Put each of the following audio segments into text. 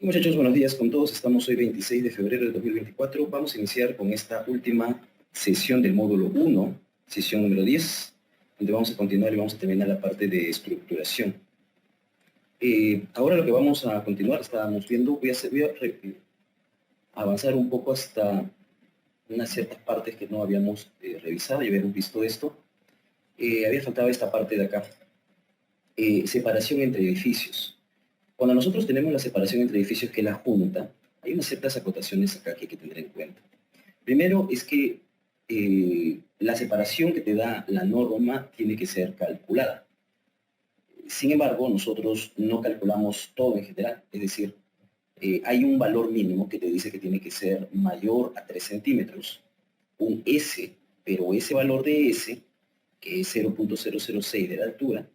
Y muchachos, buenos días con todos. Estamos hoy 26 de febrero de 2024. Vamos a iniciar con esta última sesión del módulo 1, sesión número 10, donde vamos a continuar y vamos a terminar la parte de estructuración. Ahora lo que vamos a continuar, estábamos viendo, voy a avanzar un poco hasta unas ciertas partes que no habíamos revisado, ya habíamos visto esto. Había faltado esta parte de acá, separación entre edificios. Cuando nosotros tenemos la separación entre edificios, que es la junta, hay unas ciertas acotaciones acá que hay que tener en cuenta. Primero es que la separación que te da la norma tiene que ser calculada. Sin embargo, nosotros no calculamos todo en general, es decir, hay un valor mínimo que te dice que tiene que ser mayor a 3 centímetros, un S, pero ese valor de S, que es 0.006 de la altura,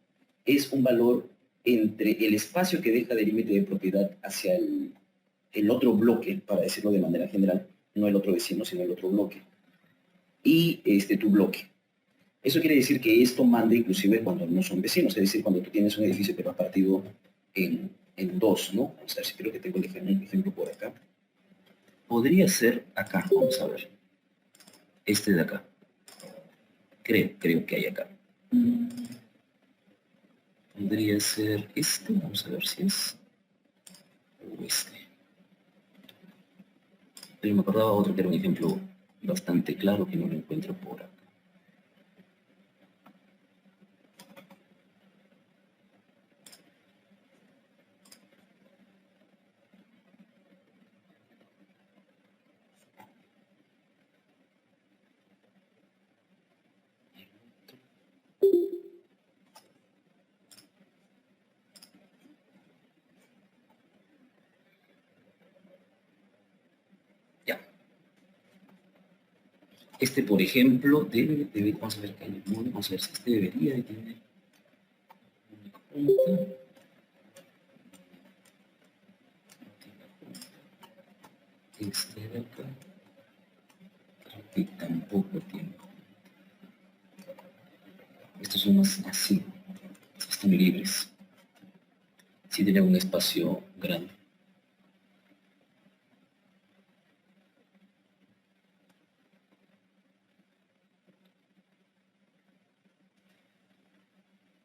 es un valor entre el espacio que deja de límite de propiedad hacia el otro bloque, para decirlo de manera general, no el otro vecino, sino el otro bloque, y tu bloque. Eso quiere decir que esto manda inclusive cuando no son vecinos, es decir, cuando tú tienes un edificio pero has partido en dos, ¿no? Vamos a ver si creo que tengo un ejemplo por acá. Podría ser acá, vamos a ver. Este de acá. Creo que hay acá. Podría ser este, vamos a ver si es. O este. Pero me acordaba otro que era un ejemplo bastante claro que no lo encuentro por acá. Este, por ejemplo, debe, vamos a ver acá en el módulo, vamos a ver si este debería de tener una junta. Este de acá, creo que tampoco tiene. Estos son más así, están libres. Sí tienen un espacio grande.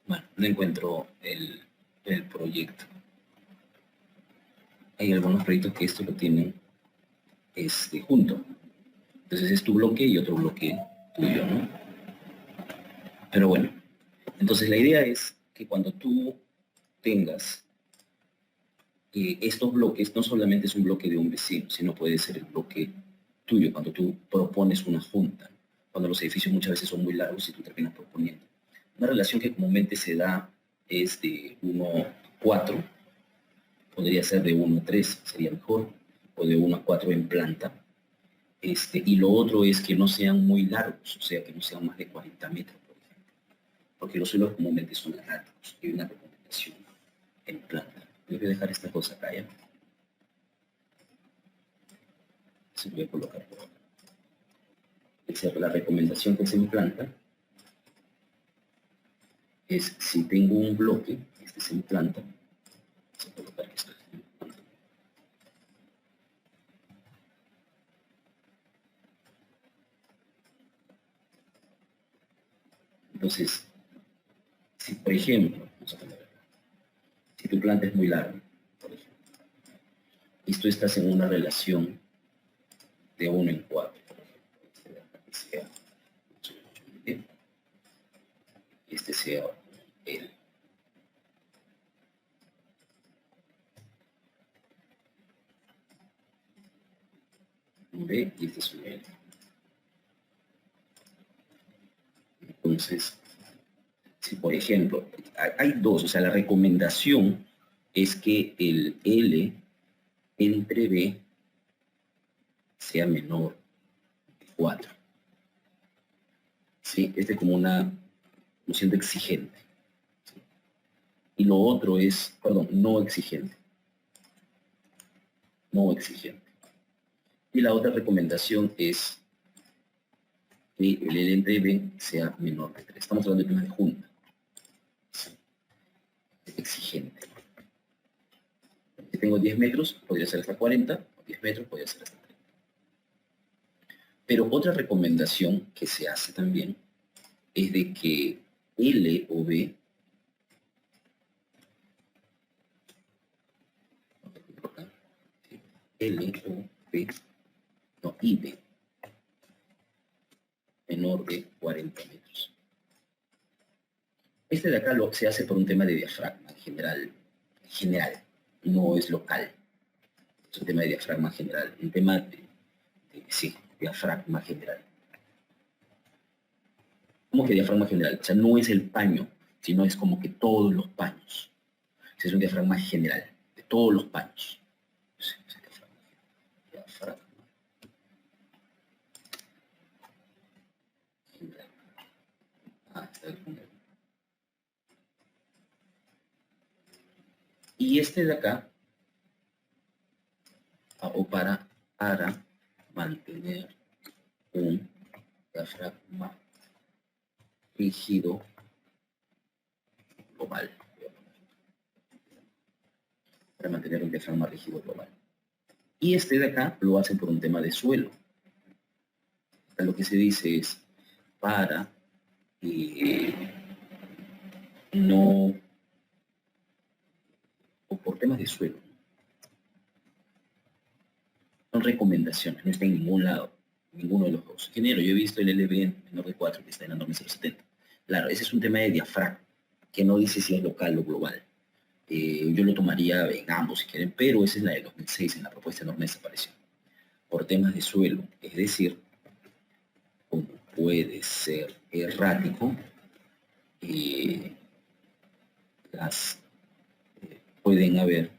Bueno, no encuentro el proyecto. Hay algunos proyectos que esto lo tienen junto. Entonces es tu bloque y otro bloque tuyo, ¿no? Pero bueno, entonces la idea es que cuando tú tengas estos bloques, no solamente es un bloque de un vecino, sino puede ser el bloque tuyo, cuando tú propones una junta, cuando los edificios muchas veces son muy largos y tú terminas proponiendo. Una relación que comúnmente se da es de 1:4, podría ser de 1:3, sería mejor, o de 1:4 en planta. Y lo otro es que no sean muy largos, o sea, que no sean más de 40 metros, por ejemplo, porque los suelos comúnmente son erráticos, hay una recomendación en planta. Voy a dejar esta cosa acá, ¿ya? Se voy a colocar por acá. La recomendación que se implanta es, si tengo un bloque, este se implanta, vamos a colocar esto. Entonces, si por ejemplo, vamos a poner acá, si tu planta es muy larga, por ejemplo, y tú estás en una relación de 1:4, por ejemplo, que sea, y este sea el. Un B y este es un L. Entonces, si por ejemplo, hay dos, o sea, la recomendación es que el L entre B sea menor de 4. ¿Sí? Este es como una siendo exigente. ¿Sí? Y lo otro es, perdón, no exigente. No exigente. Y la otra recomendación es que el L entre B sea menor de 3. Estamos hablando de una de junta. ¿Sí? Exigente. Ten tengo 10 metros, podría ser hasta 40, o 10 metros, podría ser hasta 30. Pero otra recomendación que se hace también es de que L o B, L o B, no, IB, menor de 40 metros. Este de acá se hace por un tema de diafragma general, no es local. Es un tema de diafragma general, un tema sí, diafragma general. ¿Cómo que diafragma general? O sea, no es el paño, sino es como que todos los paños. Es un diafragma general, de todos los paños. Diafragma general. Está el general. Y este de acá, o para mantener un diafragma rígido global. Para mantener un diafragma rígido global. Y este de acá lo hacen por un tema de suelo. Lo que se dice es para no, o por temas de suelo. Son recomendaciones, no está en ningún lado, ninguno de los dos. Ingeniero, yo he visto el LB menor de 4 que está en la norma 070. Claro, ese es un tema de diafragma, que no dice si es local o global. Yo lo tomaría en ambos si quieren, pero esa es la de 2006, en la propuesta de norma desapareció. Por temas de suelo, es decir, como puede ser errático, pueden haber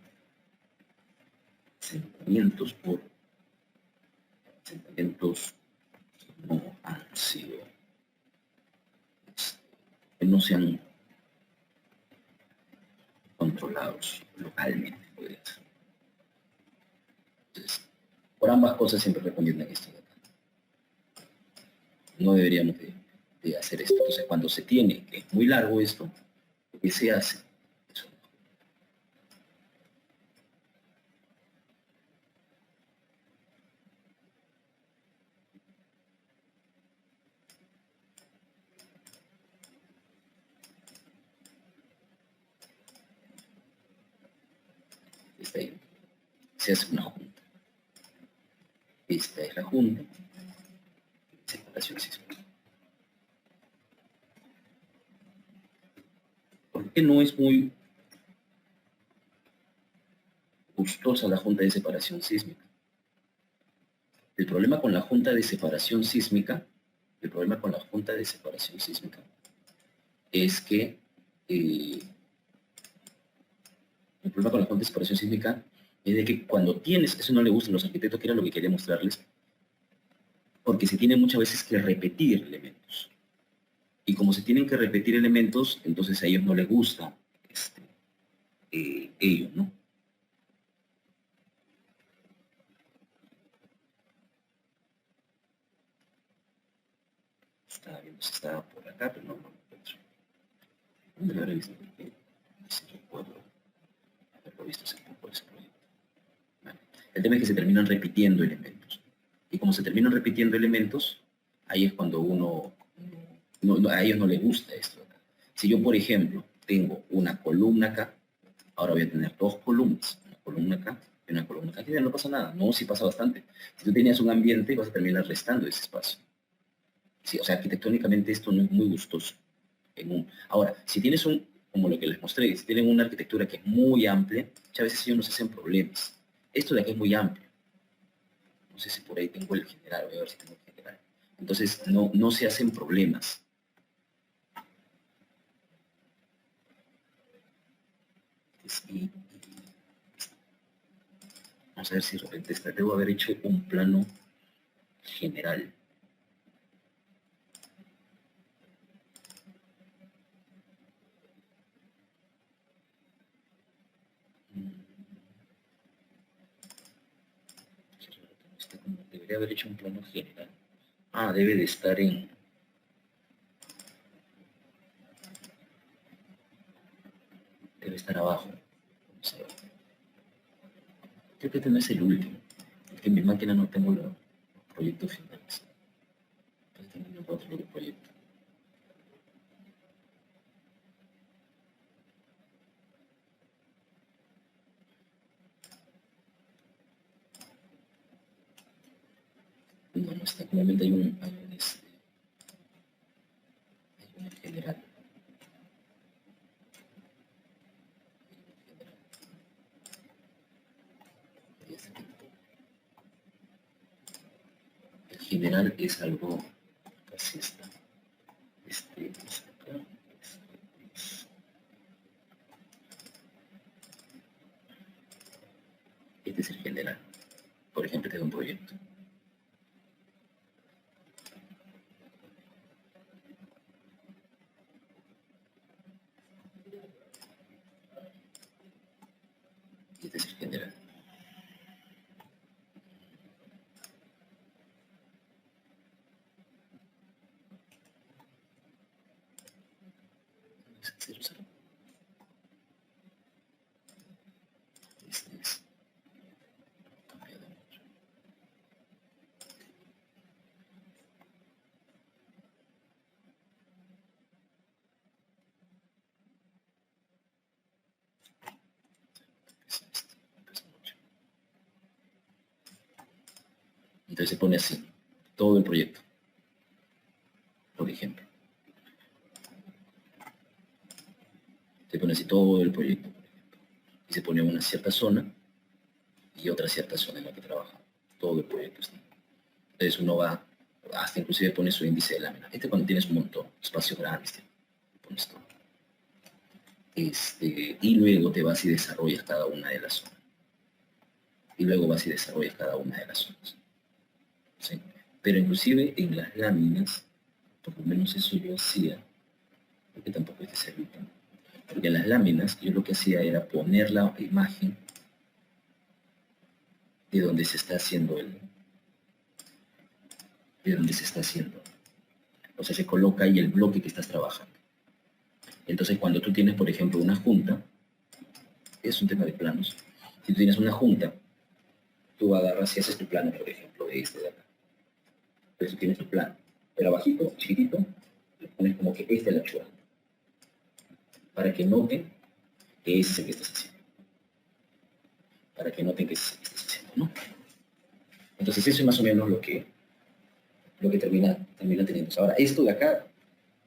asentamientos que no han sido, que no se han controlados localmente, podría ser. Entonces, por ambas cosas siempre recomiendan esto de acá. No deberíamos de hacer esto. Entonces, cuando se tiene, que es muy largo esto, lo que se hace, eso. Está ahí. Se hace una junta. Esta es la junta. Separación sísmica. ¿Por qué no es muy gustosa la junta de separación sísmica? El problema con la junta de separación sísmica, es que el problema con la junta de separación sísmica es de que cuando tienes, eso no le gusta a los arquitectos, que era lo que quería mostrarles, porque se tienen muchas veces que repetir elementos. Y como se tienen que repetir elementos, entonces a ellos no les gusta ello, ¿no? Estaba viendo si estaba por acá, pero no lo encuentro. ¿Dónde lo habré visto? Si recuerdo haberlo visto hace poco ese proyecto. Bueno, el tema es que se terminan repitiendo elementos. Y como se terminan repitiendo elementos, ahí es cuando a ellos no les gusta esto. Si yo, por ejemplo, tengo una columna acá, ahora voy a tener dos columnas, una columna acá y una columna acá. Aquí no pasa nada, no, sí pasa bastante. Si tú tenías un ambiente, vas a terminar restando ese espacio. Sí, o sea, arquitectónicamente esto no es muy gustoso. Ahora, si tienes como lo que les mostré, si tienen una arquitectura que es muy amplia, muchas veces ellos no se hacen problemas. Esto de aquí es muy amplio. No sé si por ahí tengo el general, voy a ver si tengo el general. Entonces, no se hacen problemas. Vamos a ver si de repente debo haber hecho un plano general. Debería haber hecho un plano general. Ah, debe de estar debe estar abajo. Vamos a ver. Creo que este no es el último. Es que en mi máquina no tengo los proyectos finales. Entonces también no puedo hacer el proyecto. No está, claramente hay un general. El general es algo casi está. Este es acá. Este es el general. Por ejemplo, este es un proyecto. Y este es el general. Este es entonces se pone así, todo el proyecto, por ejemplo. Se pone así todo el proyecto, por ejemplo. Y se pone una cierta zona y otra cierta zona en la que trabaja. Todo el proyecto está. Entonces uno va, hasta inclusive pone su índice de lámina. Este cuando tienes un montón, espacios grandes, pones todo. Y luego te vas y desarrollas cada una de las zonas. Y luego vas y desarrollas cada una de las zonas. ¿Sí? Pero inclusive en las láminas, por lo menos eso yo hacía, porque tampoco es que se evitan. Porque en las láminas yo lo que hacía era poner la imagen de donde se está haciendo o sea, se coloca ahí el bloque que estás trabajando. Entonces, cuando tú tienes, por ejemplo, una junta, es un tema de planos. Si tú tienes una junta, tú agarras y haces tu plano, por ejemplo, de este de acá. Entonces, tú tienes tu plano, pero abajito, chiquitito, le pones como que este es la chua, para que noten que ese es el que estás haciendo. Para que noten que ese es el que estás haciendo, ¿no? Entonces, eso es más o menos lo que termina teniendo. Ahora, esto de acá,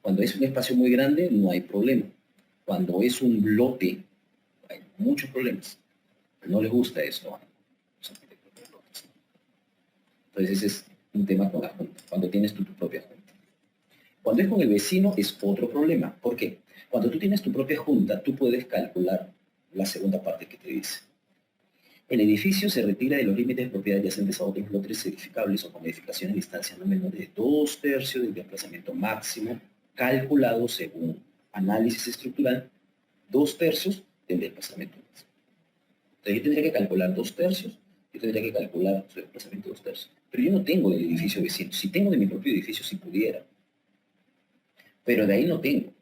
cuando es un espacio muy grande, no hay problema. Cuando es un lote, hay muchos problemas. No les gusta eso. Entonces, ese es un tema con la junta, cuando tienes tu propia junta. Cuando es con el vecino, es otro problema. ¿Por qué? Cuando tú tienes tu propia junta, tú puedes calcular la segunda parte que te dice. El edificio se retira de los límites de propiedad adyacentes a otros lotes edificables o con edificación en distancia no menor de 2/3 del desplazamiento máximo calculado según análisis estructural, 2/3 del desplazamiento máximo. Entonces yo tendría que calcular 2/3, yo tendría que calcular su desplazamiento 2/3. Pero yo no tengo del edificio vecino. Si tengo de mi propio edificio, si pudiera. Pero de ahí no tengo.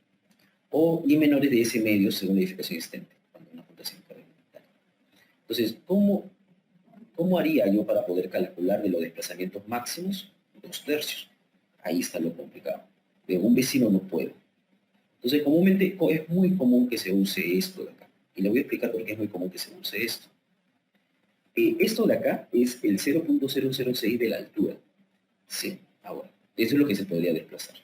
O y menores de ese medio según la edificación existente, cuando una junta se encarga. Entonces, ¿cómo haría yo para poder calcular de los desplazamientos máximos 2/3? Ahí está lo complicado. De un vecino no puedo. Entonces, comúnmente es muy común que se use esto de acá. Y le voy a explicar por qué es muy común que se use esto. Esto de acá es el 0.006 de la altura. Sí, ahora. Eso es lo que se podría desplazar.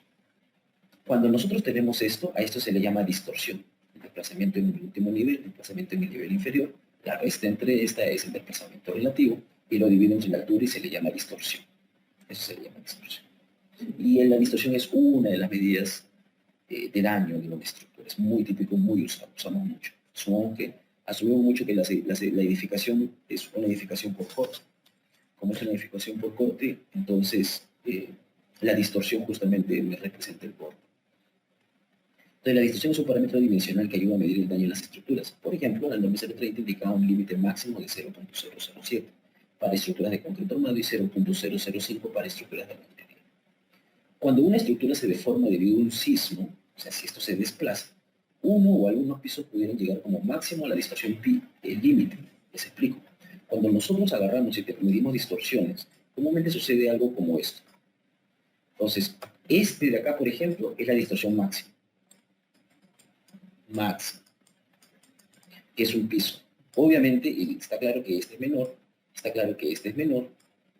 Cuando nosotros tenemos esto, a esto se le llama distorsión. El desplazamiento en el último nivel, el desplazamiento en el nivel inferior. La resta entre esta es el desplazamiento relativo y lo divido entre la altura y se le llama distorsión. Eso se le llama distorsión. Y la distorsión es una de las medidas de daño de una estructura. Es muy típico, muy usado, usamos mucho. Asumimos mucho que la edificación es una edificación por corte. Como es una edificación por corte, entonces la distorsión justamente me representa el corte. Entonces, la distorsión es un parámetro dimensional que ayuda a medir el daño en las estructuras. Por ejemplo, el norma 030 indica un límite máximo de 0.007 para estructuras de concreto armado y 0.005 para estructuras de albañilería. Cuando una estructura se deforma debido a un sismo, o sea, si esto se desplaza, uno o algunos pisos pudieran llegar como máximo a la distorsión pi, el límite. Les explico. Cuando nosotros agarramos y medimos distorsiones, comúnmente sucede algo como esto. Entonces, este de acá, por ejemplo, es la distorsión máxima. Máxima. Que es un piso. Obviamente, está claro que este es menor, está claro que este es menor,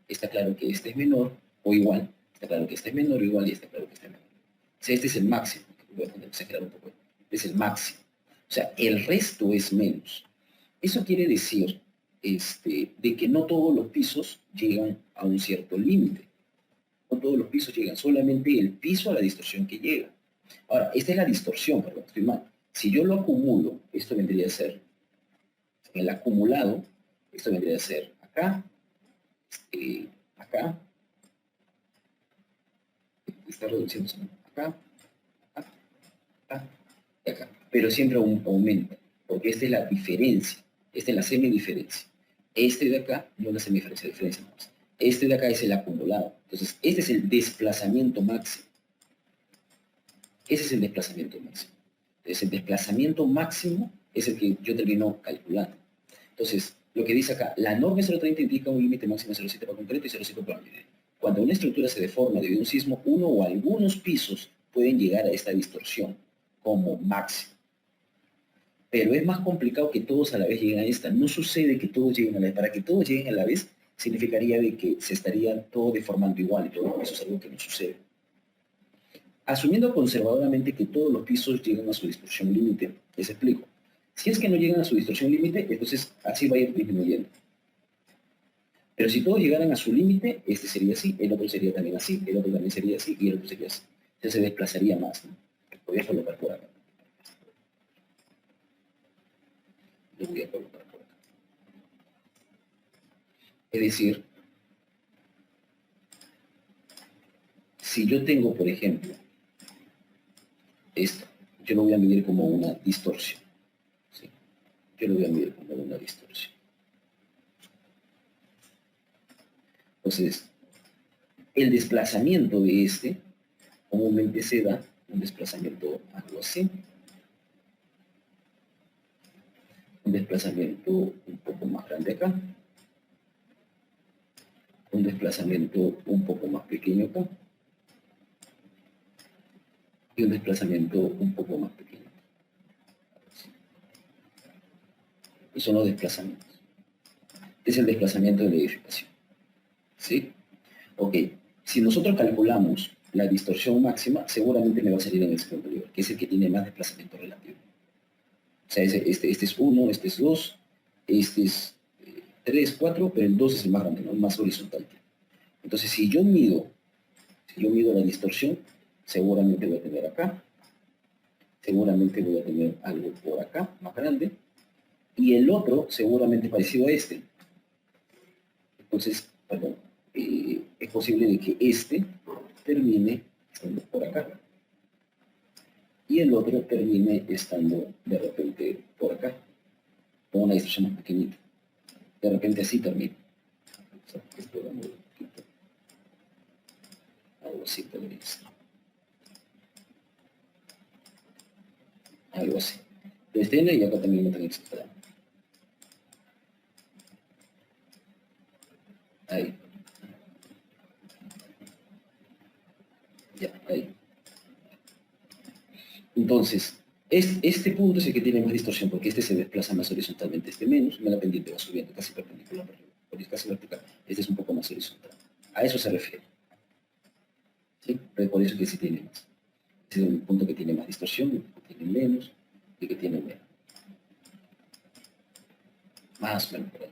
está claro que este es menor, o igual, está claro que este es menor o igual, y está claro que este es menor. O sea, este es el máximo. Voy a exagerar un poco. Este es el máximo. O sea, el resto es menos. Eso quiere decir de que no todos los pisos llegan a un cierto límite. No todos los pisos llegan, solamente el piso a la distorsión que llega. Ahora, esta es la distorsión, perdón, estoy mal. Si yo lo acumulo, esto vendría a ser, en el acumulado, esto vendría a ser acá, acá, está reduciéndose, ¿no? Acá, acá, acá y acá. Pero siempre aumenta, porque esta es la diferencia, esta es la semidiferencia. Este de acá no es la semidiferencia, diferencia más. Este de acá es el acumulado. Entonces, este es el desplazamiento máximo. Ese es el desplazamiento máximo. Entonces, el desplazamiento máximo es el que yo termino calculando. Entonces, lo que dice acá, la norma 030 indica un límite máximo de 0,7 para concreto y 0,5 para unidad. Cuando una estructura se deforma debido a un sismo, uno o algunos pisos pueden llegar a esta distorsión como máximo. Pero es más complicado que todos a la vez lleguen a esta. No sucede que todos lleguen a la vez. Para que todos lleguen a la vez, significaría de que se estarían todos deformando igual, y todo eso es algo que no sucede. Asumiendo conservadoramente que todos los pisos llegan a su distorsión límite, les explico. Si es que no llegan a su distorsión límite, entonces así va a ir disminuyendo. Pero si todos llegaran a su límite, este sería así, el otro sería también así, el otro también sería así, y el otro sería así. Entonces se desplazaría más, ¿no? Voy a colocar por acá. Lo voy a colocar por acá. Es decir, si yo tengo, por ejemplo, esto, yo lo voy a medir como una distorsión. ¿Sí? Yo lo voy a medir como una distorsión. Entonces, el desplazamiento de este comúnmente se da un desplazamiento algo así. Un desplazamiento un poco más grande acá. Un desplazamiento un poco más pequeño acá. Y un desplazamiento un poco más pequeño. Y son los desplazamientos. Es el desplazamiento de la edificación. ¿Sí? Ok. Si nosotros calculamos la distorsión máxima, seguramente me va a salir en el segundo nivel, que es el que tiene más desplazamiento relativo. O sea, este es 1, este es 2, este es 3, 4, pero el 2 es el más grande, ¿no? El más horizontal. Entonces, si yo mido la distorsión, seguramente voy a tener acá, seguramente voy a tener algo por acá, más grande, y el otro seguramente parecido a este. Entonces, perdón, es posible de que este termine estando por acá y el otro termine estando de repente por acá, con una distorsión más pequeñita. De repente así termina. O sea, esto lo muevo un poquito. Algo así podría ser. Algo así. Entonces tiene y acá también no tengo exagerado. Ahí. Ya, ahí. Entonces, este punto es el que tiene más distorsión, porque este se desplaza más horizontalmente, este menos, la pendiente va subiendo casi perpendicular, casi vertical. Este es un poco más horizontal. A eso se refiere. ¿Sí? Pero por eso que sí tiene más. Este es el punto que tiene más distorsión, que tiene menos y que tiene menos. Más o menos por ahí.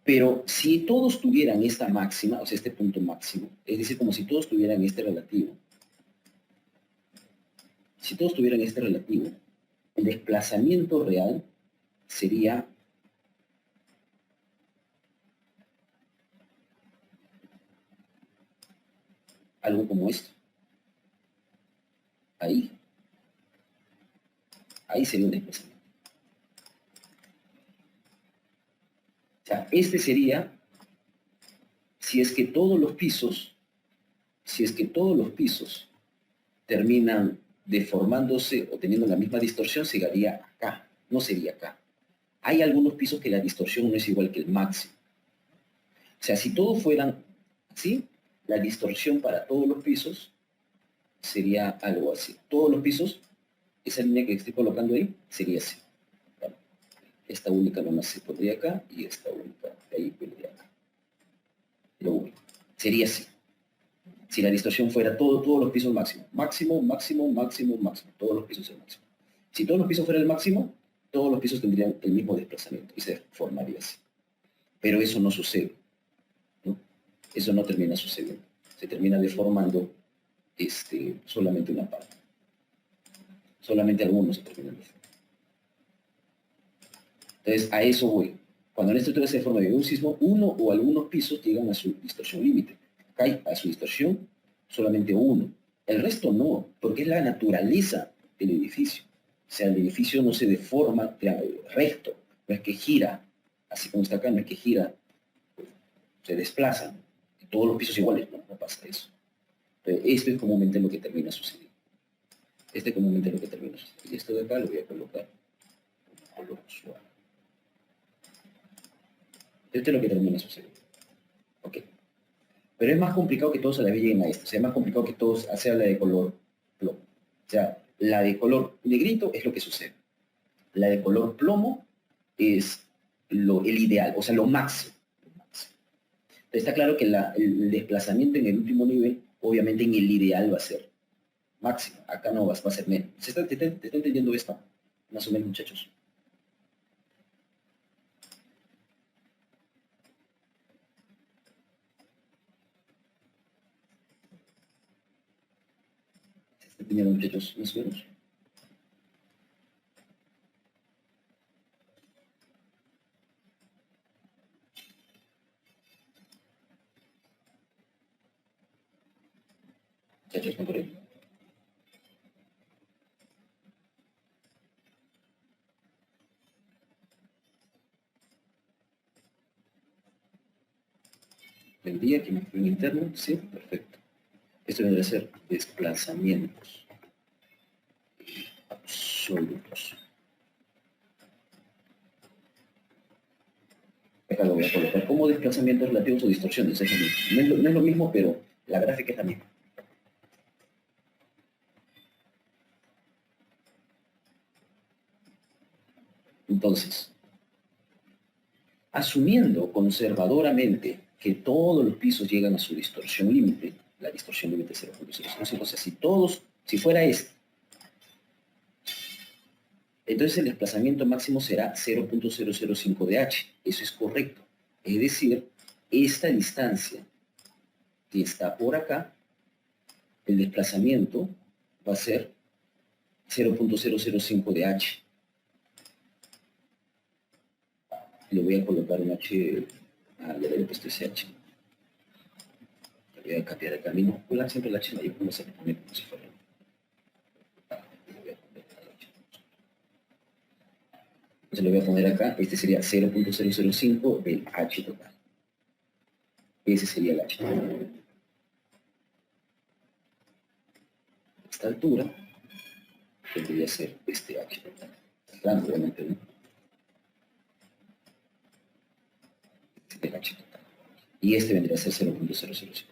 Pero si todos tuvieran esta máxima, o sea, este punto máximo, es decir, como si todos tuvieran este relativo, si todos tuvieran este relativo, el desplazamiento real sería algo como esto. Ahí. Ahí sería un desplazamiento. O sea, este sería, si es que todos los pisos terminan deformándose o teniendo la misma distorsión, sería acá, no sería acá. Hay algunos pisos que la distorsión no es igual que el máximo. O sea, si todos fueran así, la distorsión para todos los pisos sería algo así. Todos los pisos, esa línea que estoy colocando ahí, sería así. Bueno, esta única nomás se pondría acá y esta única de ahí vendría acá. Lo único. Sería así. Si la distorsión fuera todos los pisos máximo. Máximo, máximo, máximo, máximo. Todos los pisos el máximo. Si todos los pisos fueran el máximo, todos los pisos tendrían el mismo desplazamiento y se formaría así. Pero eso no sucede, ¿no? Eso no termina sucediendo. Se termina deformando solamente una parte. Solamente algunos se terminan deformando. Entonces, a eso voy. Cuando la estructura se deforma de un sismo, uno o algunos pisos llegan a su distorsión límite. Cae a su distorsión solamente uno. El resto no, porque es la naturaleza del edificio. O sea, el edificio no se deforma recto, no es que gira, así como está acá, no es que gira, se desplaza. Todos los pisos iguales, no pasa eso. Entonces, esto es comúnmente lo que termina sucediendo. Y esto de acá lo voy a colocar con color suave. Esto es lo que termina sucediendo. Ok. Pero es más complicado que todos a la vez lleguen a esto. O sea, es más complicado que todos sea la de color plomo. O sea, la de color negrito es lo que sucede. La de color plomo es el ideal, o sea, lo máximo. Entonces, está claro que el desplazamiento en el último nivel, obviamente en el ideal va a ser máximo. Acá no va a ser menos. ¿Te está entendiendo esto? Más o menos, muchachos. ¿Se está entendiendo, muchachos? Más o menos. Muchachos, ¿están por ahí? El día que me fui en interno, sí, perfecto. Esto vendría a ser desplazamientos absolutos. Acá lo voy a colocar como desplazamientos relativos o distorsiones. No es lo mismo, pero la gráfica es la misma. Entonces, asumiendo conservadoramente que todos los pisos llegan a su distorsión límite, la distorsión límite 0.005, o sea, si fuera este, entonces el desplazamiento máximo será 0.005 de h. Eso es correcto. Es decir, esta distancia que está por acá, el desplazamiento va a ser 0.005 de h. Le voy a colocar un h, le había puesto ese h. Le voy a cambiar el camino. Siempre el h mayor, como se pone como si fuera. Entonces le voy a poner acá, este sería 0.005 del h total. Ese sería el h total. Esta altura debería ser este h total. Claro, obviamente, ¿no? El h total. Y este vendría a ser 0.005.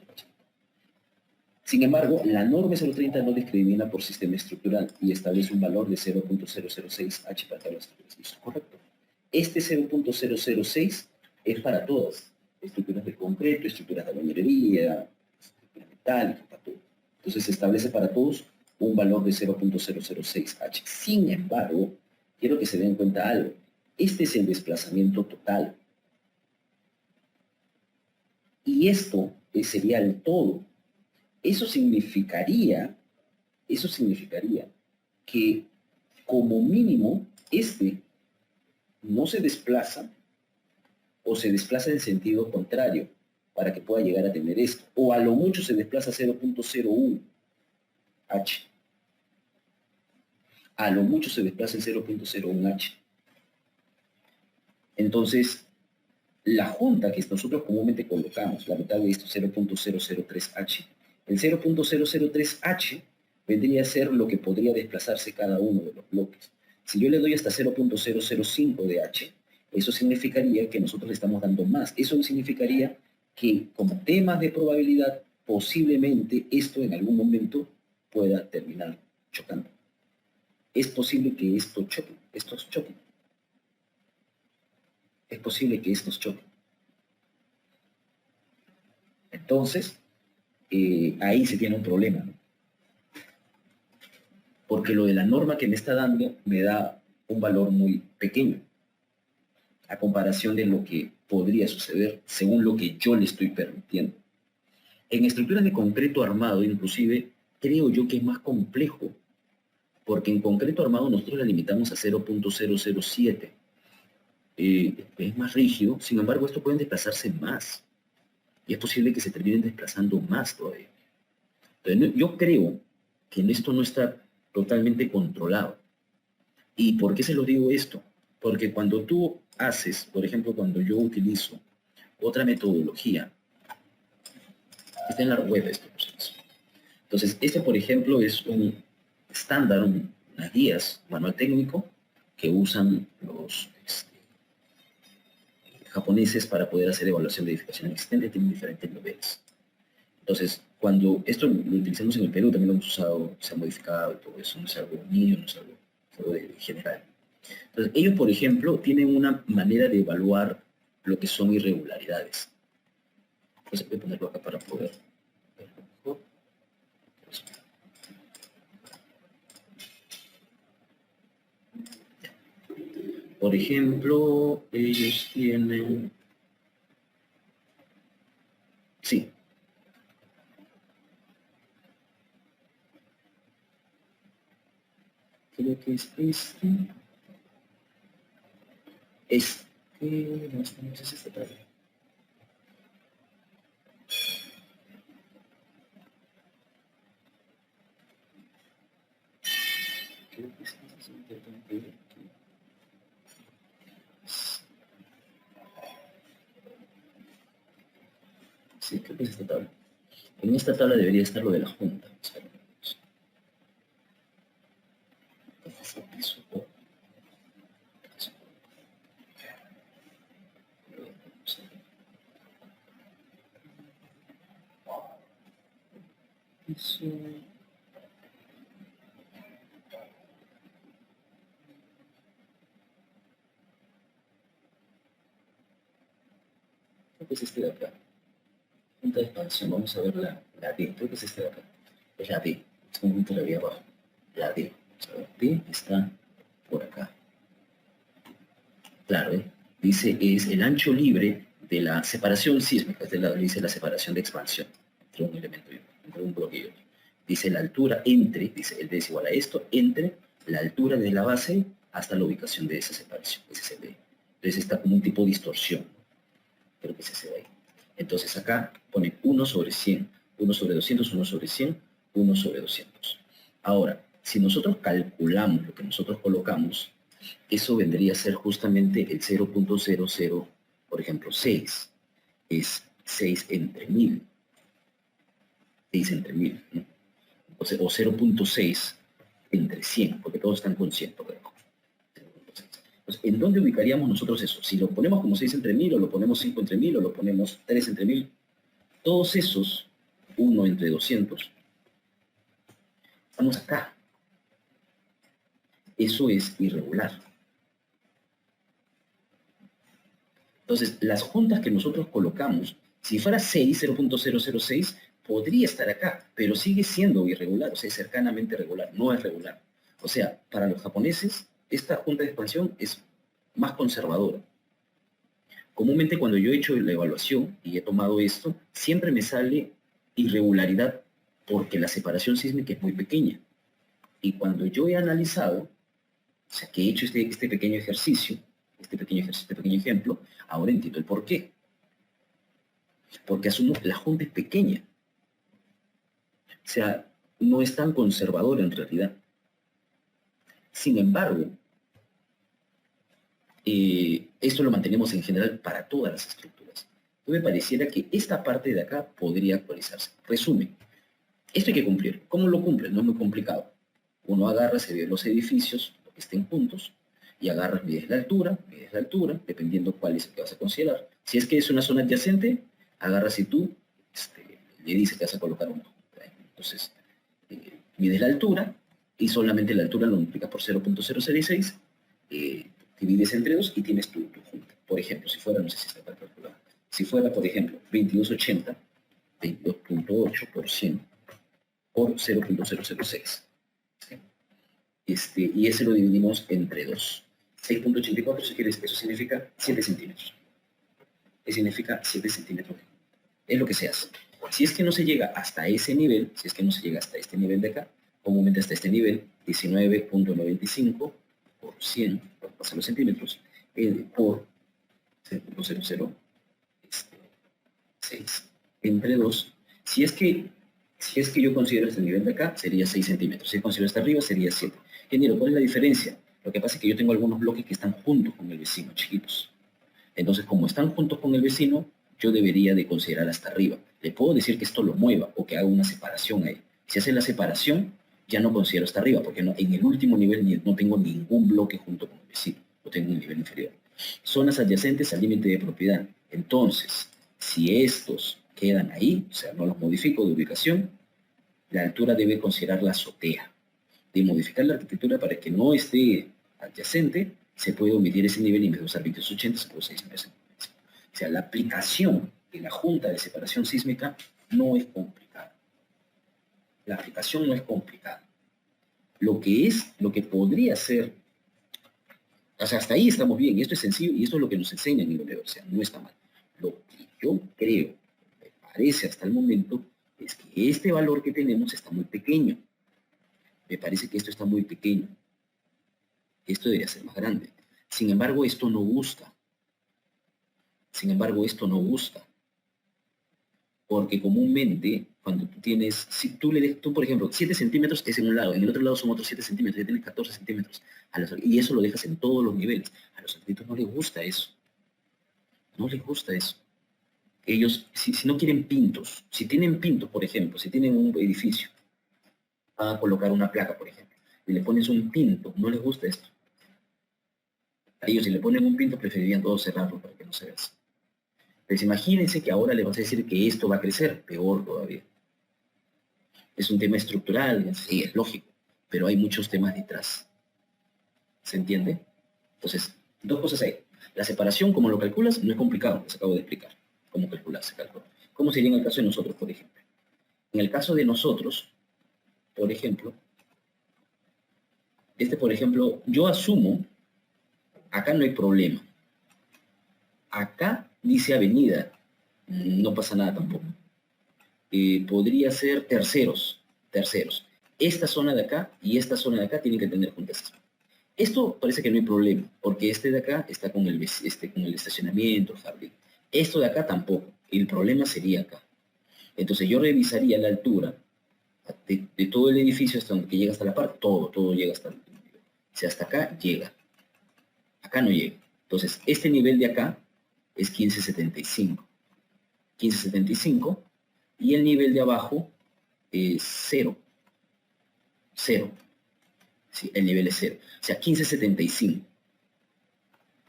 Sin embargo, la norma 030 no discrimina por sistema estructural y establece un valor de 0.006 h para todas las estructuras. Eso es correcto. Este 0.006 es para todas. Estructuras de concreto, estructuras de albañilería, estructuras metálicas, para todo. Entonces se establece para todos un valor de 0.006 h. Sin embargo, quiero que se den cuenta algo. Este es el desplazamiento total. Y esto sería el todo. Eso significaría que como mínimo este no se desplaza o se desplaza en sentido contrario para que pueda llegar a tener esto. O a lo mucho se desplaza 0.01 h. A lo mucho se desplaza en 0.01 h. Entonces, la junta que nosotros comúnmente colocamos, la mitad de esto, 0.003 h, el 0.003 h vendría a ser lo que podría desplazarse cada uno de los bloques. Si yo le doy hasta 0.005 de h, Eso significaría que nosotros le estamos dando más. Eso significaría que como temas de probabilidad, posiblemente esto en algún momento pueda terminar chocando. Es posible que estos choquen. Es posible que estos choquen. Entonces, ahí se tiene un problema, ¿no? Porque lo de la norma que me está dando me da un valor muy pequeño a comparación de lo que podría suceder según lo que yo le estoy permitiendo. En estructuras de concreto armado, inclusive, creo yo que es más complejo, porque en concreto armado nosotros la limitamos a 0.007. Es más rígido, sin embargo, esto pueden desplazarse más. Y es posible que se terminen desplazando más todavía. Entonces, yo creo que esto no está totalmente controlado. ¿Y por qué se lo digo esto? Porque cuando tú haces, por ejemplo, cuando yo utilizo otra metodología, está en la web esto, por si acaso. Entonces, este, por ejemplo, es un estándar, unas guías, manual técnico, que usan los japoneses para poder hacer evaluación de edificación existente, tienen diferentes niveles. Entonces, cuando esto lo utilizamos en el Perú, también lo hemos usado, se ha modificado y todo eso, no es algo mío, no es algo de general. Entonces, ellos, por ejemplo, tienen una manera de evaluar lo que son irregularidades. Entonces, voy a ponerlo acá para poder verlo mejor. Por ejemplo, ellos tienen... Sí. Creo que es este. No sé si este tabla. Creo que es este. Sí, creo que es esta tabla. En esta tabla debería estar lo de la junta. Eso. Creo que es este de acá. Junta de expansión, vamos a ver la D. Creo que es este de acá. Es la D. Es un punto de la vía abajo. La D. Vamos a ver, D está por acá. Claro, dice es el ancho libre de la separación sísmica, dice la separación de expansión entre un elemento y otro, entre un bloque y otro. Dice la altura entre, dice el D es igual a esto, entre la altura de la base hasta la ubicación de esa separación, ese es el D. Entonces está como un tipo de distorsión, creo que se ve ahí. Entonces acá pone 1 sobre 100, 1 sobre 200, 1 sobre 100, 1 sobre 200. Ahora, si nosotros calculamos lo que nosotros colocamos, eso vendría a ser justamente el 0.00, por ejemplo, 6. Es 6 entre 1000. 6 entre 1000, ¿no? O 0.6 entre 100, porque todos están con 100 por debajo. Entonces, ¿en dónde ubicaríamos nosotros eso? Si lo ponemos como 6 entre 1000, o lo ponemos 5 entre 1000, o lo ponemos 3 entre 1000, todos esos, 1 entre 200, estamos acá. Eso es irregular. Entonces, las juntas que nosotros colocamos, si fuera 6, 0.006, podría estar acá, pero sigue siendo irregular, o sea, es cercanamente regular, no es regular. O sea, para los japoneses, esta junta de expansión es más conservadora. Comúnmente cuando yo he hecho la evaluación y he tomado esto, siempre me sale irregularidad porque la separación sísmica es muy pequeña. Y cuando yo he analizado, o sea, que he hecho este pequeño ejercicio, este pequeño ejemplo, ahora entiendo el por qué. Porque asumo que la junta es pequeña. O sea, no es tan conservadora en realidad. Sin embargo, esto lo mantenemos en general para todas las estructuras. Entonces me pareciera que esta parte de acá podría actualizarse. Resumen, esto hay que cumplir. ¿Cómo lo cumplen? No es muy complicado. Uno agarra, se ve los edificios, lo que estén juntos, y agarras, mides la altura, dependiendo cuál es el que vas a considerar. Si es que es una zona adyacente, agarras y tú le dices que vas a colocar una junta. Entonces, mides la altura y solamente la altura lo multiplicas por 0.006, divides entre 2 y tienes tu junta. Por ejemplo, si fuera, no sé si está calculado, si fuera, por ejemplo, 2280, 22.8% por 0.006. ¿Sí? Y ese lo dividimos entre 2. 6.84, si quieres, eso significa 7 centímetros. Eso significa 7 centímetros. Es lo que se hace. Si es que no se llega hasta ese nivel, si es que no se llega hasta este nivel de acá, comúnmente hasta este nivel, 19.95 por 100, por pasar los centímetros, por 0.006 entre 2. Si es que yo considero este nivel de acá, sería 6 centímetros. Si considero hasta arriba, sería 7. Ingeniero, ¿cuál es la diferencia? Lo que pasa es que yo tengo algunos bloques que están juntos con el vecino, chiquitos. Entonces, como están juntos con el vecino, yo debería de considerar hasta arriba. Le puedo decir que esto lo mueva o que haga una separación ahí. Si hace la separación, ya no considero hasta arriba, porque no, en el último nivel no tengo ningún bloque junto con el vecino. Lo tengo en un nivel inferior. Zonas adyacentes al límite de propiedad. Entonces, si estos quedan ahí, o sea, no los modifico de ubicación, la altura debe considerar la azotea. De modificar la arquitectura para que no esté adyacente, se puede omitir ese nivel y en vez de usar 2280 se puede usar 6 O sea, la aplicación de la junta de separación sísmica no es complicada. La aplicación no es complicada. Lo que podría ser, o sea, hasta ahí estamos bien, y esto es sencillo, y esto es lo que nos enseñan en la universidad, no está mal. Lo que yo creo, me parece hasta el momento, es que este valor que tenemos está muy pequeño. Me parece que esto está muy pequeño. Esto debería ser más grande. Sin embargo, esto no gusta. Porque comúnmente, cuando tú tienes, si tú, por ejemplo, 7 centímetros es en un lado, en el otro lado son otros 7 centímetros, ya tienes 14 centímetros. Y eso lo dejas en todos los niveles. A los arquitectos no les gusta eso. No les gusta eso. Ellos, si no quieren pintos, si tienen pintos, por ejemplo, si tienen un edificio, van a colocar una placa, por ejemplo, y le pones un pinto, no les gusta esto. A ellos, si le ponen un pinto, preferirían todo cerrarlo para que no se vea. Pues imagínense que ahora le vas a decir que esto va a crecer, peor todavía. Es un tema estructural, sí, es lógico, pero hay muchos temas detrás. ¿Se entiende? Entonces, dos cosas hay. La separación, como lo calculas, no es complicado, les acabo de explicar. Cómo calcular, se calcula. ¿Cómo sería en el caso de nosotros, por ejemplo? En el caso de nosotros, por ejemplo, por ejemplo, yo asumo, acá no hay problema. Acá dice avenida, no pasa nada tampoco. Podría ser terceros. Esta zona de acá y esta zona de acá tienen que tener juntas. Esto parece que no hay problema, porque este de acá está con el estacionamiento, el jardín. Esto de acá tampoco. El problema sería acá. Entonces yo revisaría la altura de todo el edificio hasta donde llega hasta la parte. Todo llega hasta el nivel. O sea, hasta acá llega. Acá no llega. Entonces, este nivel de acá es 1575. 1575. Y el nivel de abajo es 0. 0. Sí, el nivel es 0. O sea, 1575.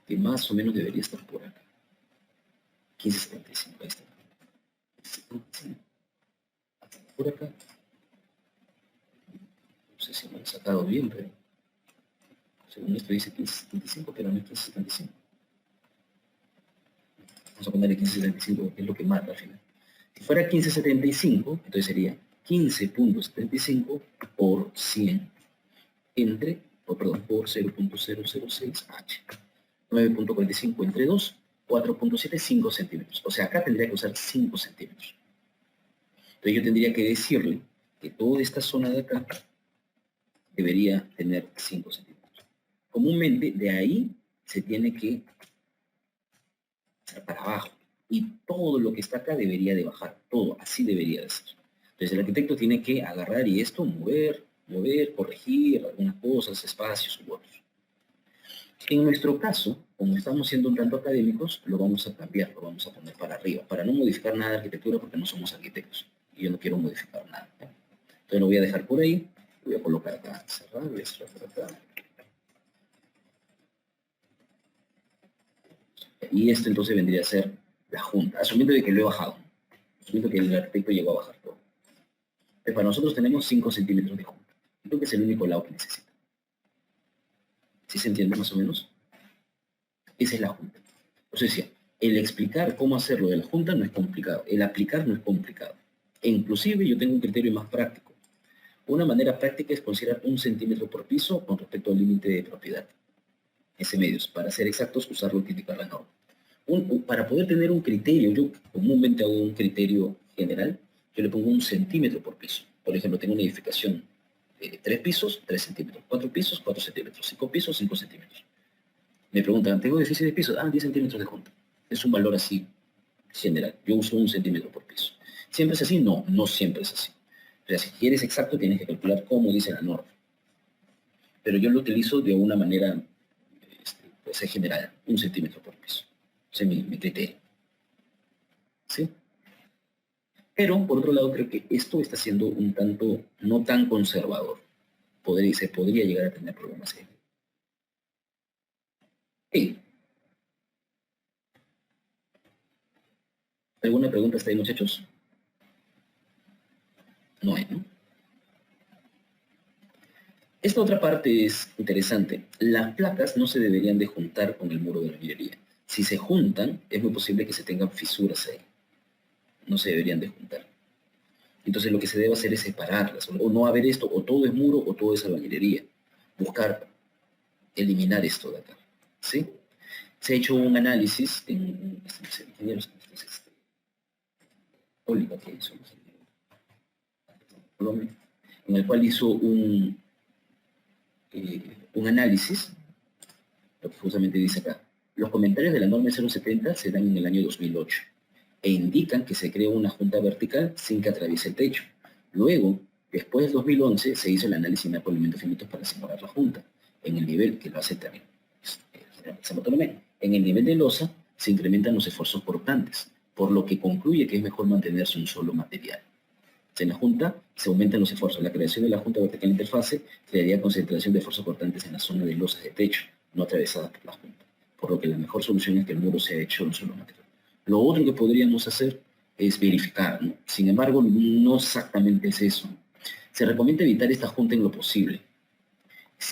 Que más o menos debería estar por acá. 1575, ahí está. 75. Por acá. No sé si me han sacado bien, pero según esto dice 1575, pero no es 1575. Vamos a ponerle 1575, que es lo que marca al final. Si fuera 1575, entonces sería 15.75 por 100 por 0.006H. 9.45 entre 2, 4.7, 5 centímetros. O sea, acá tendría que usar 5 centímetros. Entonces yo tendría que decirle que toda esta zona de acá debería tener 5 centímetros. Comúnmente de ahí se tiene que hacer para abajo. Y todo lo que está acá debería de bajar. Todo, así debería de ser. Entonces el arquitecto tiene que agarrar y esto, mover, corregir algunas cosas, espacios u otros. En nuestro caso, como estamos siendo un tanto académicos, lo vamos a cambiar, lo vamos a poner para arriba, para no modificar nada de arquitectura porque no somos arquitectos. Y yo no quiero modificar nada. Entonces lo voy a dejar por ahí, lo voy a colocar acá, cerrar, voy a cerrar por acá. Y esto entonces vendría a ser la junta, asumiendo de que lo he bajado, asumiendo que el arquitecto llegó a bajar todo. Entonces, para nosotros tenemos 5 centímetros de junta. Creo que es el único lado que necesita. ¿Sí se entiende más o menos? Esa es la junta. O sea, decía, el explicar cómo hacerlo de la junta no es complicado, el aplicar no es complicado. E inclusive yo tengo un criterio más práctico. Una manera práctica es considerar 1 centímetro por piso con respecto al límite de propiedad. Ese medios, para ser exactos, usarlo que indica la norma. Para poder tener un criterio, yo comúnmente hago un criterio general, yo le pongo 1 centímetro por piso. Por ejemplo, tengo una edificación de 3 pisos, 3 centímetros, 4 pisos, 4 centímetros, 5 pisos, 5 centímetros. Me preguntan, ¿tengo 16 pisos? 10 centímetros de junta. Es un valor así general. Yo uso 1 centímetro por piso. ¿Siempre es así? No, no siempre es así. O sea, si quieres exacto, tienes que calcular como dice la norma. Pero yo lo utilizo de una manera pues, general, 1 centímetro por piso. Ese es mi criterio. ¿Sí? Pero, por otro lado, creo que esto está siendo un tanto no tan conservador. Se podría llegar a tener problemas ahí. Sí. ¿Alguna pregunta hasta ahí, muchachos? No hay, ¿no? Esta otra parte es interesante. Las placas no se deberían de juntar con el muro de la minería. Si se juntan, es muy posible que se tengan fisuras ahí. No se deberían de juntar. Entonces lo que se debe hacer es separarlas, o no haber esto, o todo es muro o todo es albañilería. Buscar eliminar esto de acá. ¿Sí? Se ha hecho un análisis en ingenieros, en el cual hizo un análisis, lo que justamente dice acá. Los comentarios de la norma 070 se dan en el año 2008 e indican que se creó una junta vertical sin que atraviese el techo. Luego, después del 2011, se hizo el análisis de elementos finitos para simular la junta. En el nivel que lo hace también en el nivel de losa se incrementan los esfuerzos cortantes, por lo que concluye que es mejor mantenerse un solo material. En la junta se aumentan los esfuerzos. La creación de la junta vertical interfase crearía concentración de esfuerzos cortantes en la zona de losas de techo, no atravesadas por la junta, por lo que la mejor solución es que el muro sea hecho de un solo material. Lo otro que podríamos hacer es verificar, ¿no? Sin embargo, no exactamente es eso. Se recomienda evitar esta junta en lo posible,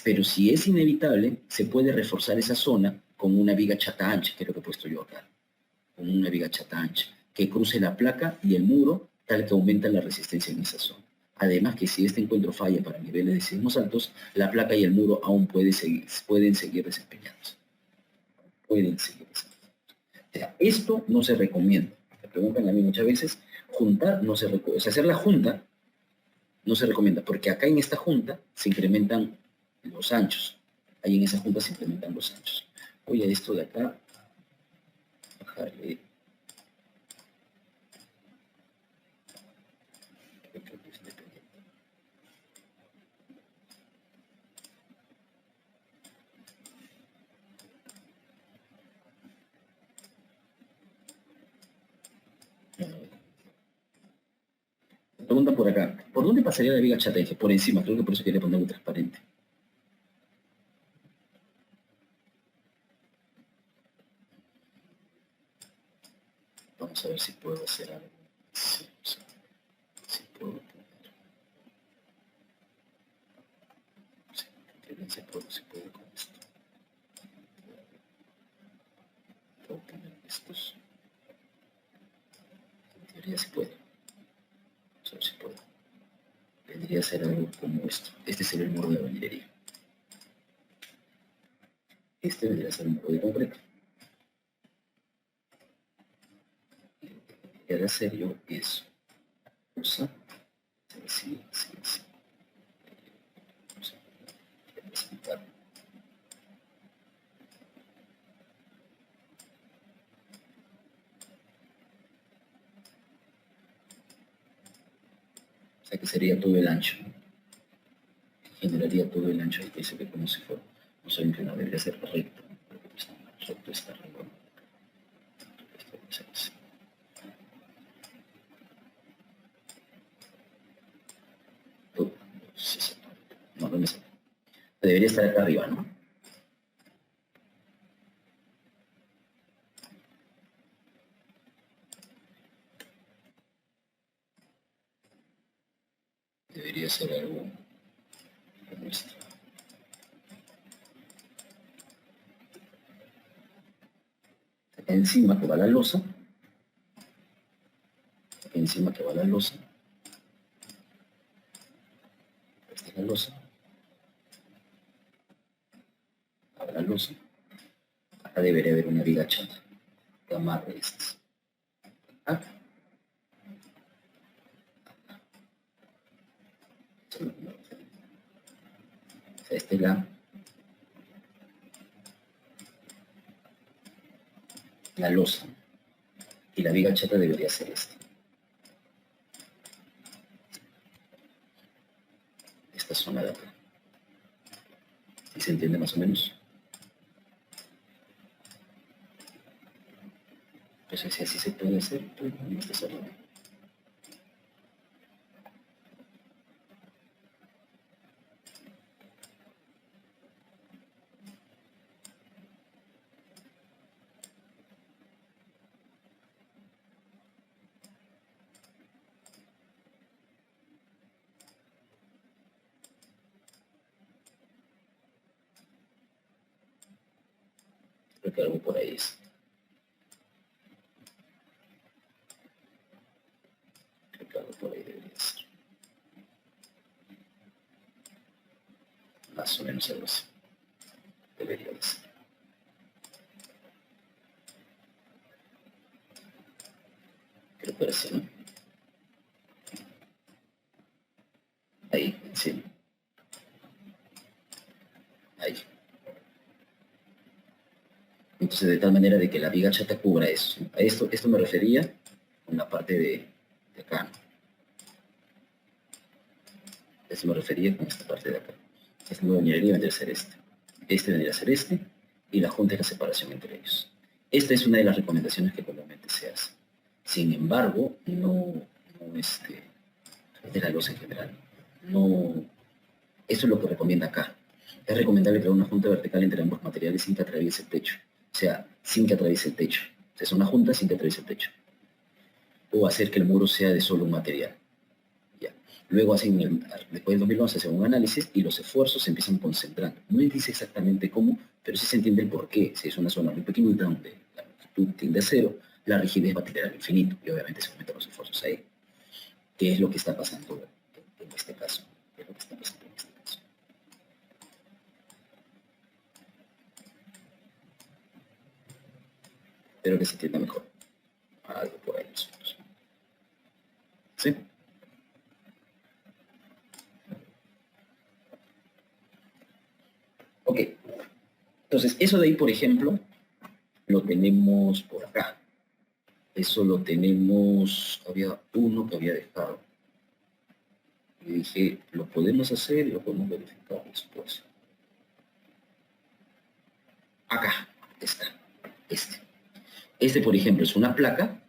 pero si es inevitable, se puede reforzar esa zona con una viga chata ancha, que es lo que he puesto yo acá, con una viga chata ancha, que cruce la placa y el muro, tal que aumenta la resistencia en esa zona. Además que si este encuentro falla para niveles de sismos altos, la placa y el muro aún pueden seguir desempeñándose. Pueden seguir desempeñándose. O sea, esto no se recomienda. Me preguntan a mí muchas veces, juntar no se recomienda. O sea, hacer la junta no se recomienda, porque acá en esta junta se incrementan los anchos. Ahí en esa junta se incrementan los anchos. Voy a esto de acá, bajarle. Pregunta por acá. ¿Por dónde pasaría la viga chata? Dije, por encima. Creo que por eso quería ponerlo transparente. Vamos a ver si puedo hacer algo. Sí, si puedo poner. Sí, si puedo con esto. Puedo poner estos. En teoría se puede. Vamos a ver si puedo. Vendría a ser algo como esto. Este sería el muro de albañilería. Este vendría a ser un muro de concreto. Y ahora hacer yo eso. Usa. Sí. Vamos a explicar. O sea que sería todo el ancho. Generaría todo el ancho y se ve como si fuera. No sé, que no debería ser recto. Recto está arriba. No, no me sale. Debería estar acá arriba, ¿no? debería ser algo como esto. Acá encima que va la losa. Acá encima que va la losa. Esta es la losa. Acá la losa. Acá debería haber una viga chata que amarre estas. Acá. Esta es la losa. Y la viga chata debería ser esta. Esta zona de acá. ¿Sí se entiende más o menos? Entonces, si así se puede hacer, pues vamos a hacerlo. Creo que algo por ahí es. Creo que algo por ahí debería ser. Más o menos algo así. Debería de ser. Creo que era así, ¿no? Ahí, sí. Ahí. Entonces, de tal manera de que la viga chata cubra eso. A esto me refería con la parte de acá. Eso me refería con esta parte de acá. Esta nueva ingeniería vendría a ser este. Este vendría a ser este. Y la junta es la separación entre ellos. Esta es una de las recomendaciones que comúnmente se hace. Sin embargo, no es de la losa en general. No, eso es lo que recomienda acá. Es recomendable crear una junta vertical entre ambos materiales sin que atraviese el techo. O sea, sin que atraviese el techo. O sea, es una junta sin que atraviese el techo. O hacer que el muro sea de solo un material. Ya. Luego, después del 2011, hacen un análisis y los esfuerzos se empiezan concentrando. No les dice exactamente cómo, pero sí se entiende el porqué. Si es una zona muy pequeñita donde la longitud tiende a cero, la rigidez va a tender al infinito. Y obviamente se aumentan los esfuerzos ahí. ¿Qué es lo que está pasando en este caso? ¿Qué es lo que está pasando en este caso? Espero que se entienda mejor. Algo por ahí nosotros. ¿Sí? Ok. Entonces, eso de ahí, por ejemplo, lo tenemos por acá. Eso lo tenemos, había uno que había dejado. Y dije, lo podemos hacer y lo podemos verificar después. Acá está, este. Este, por ejemplo, es una placa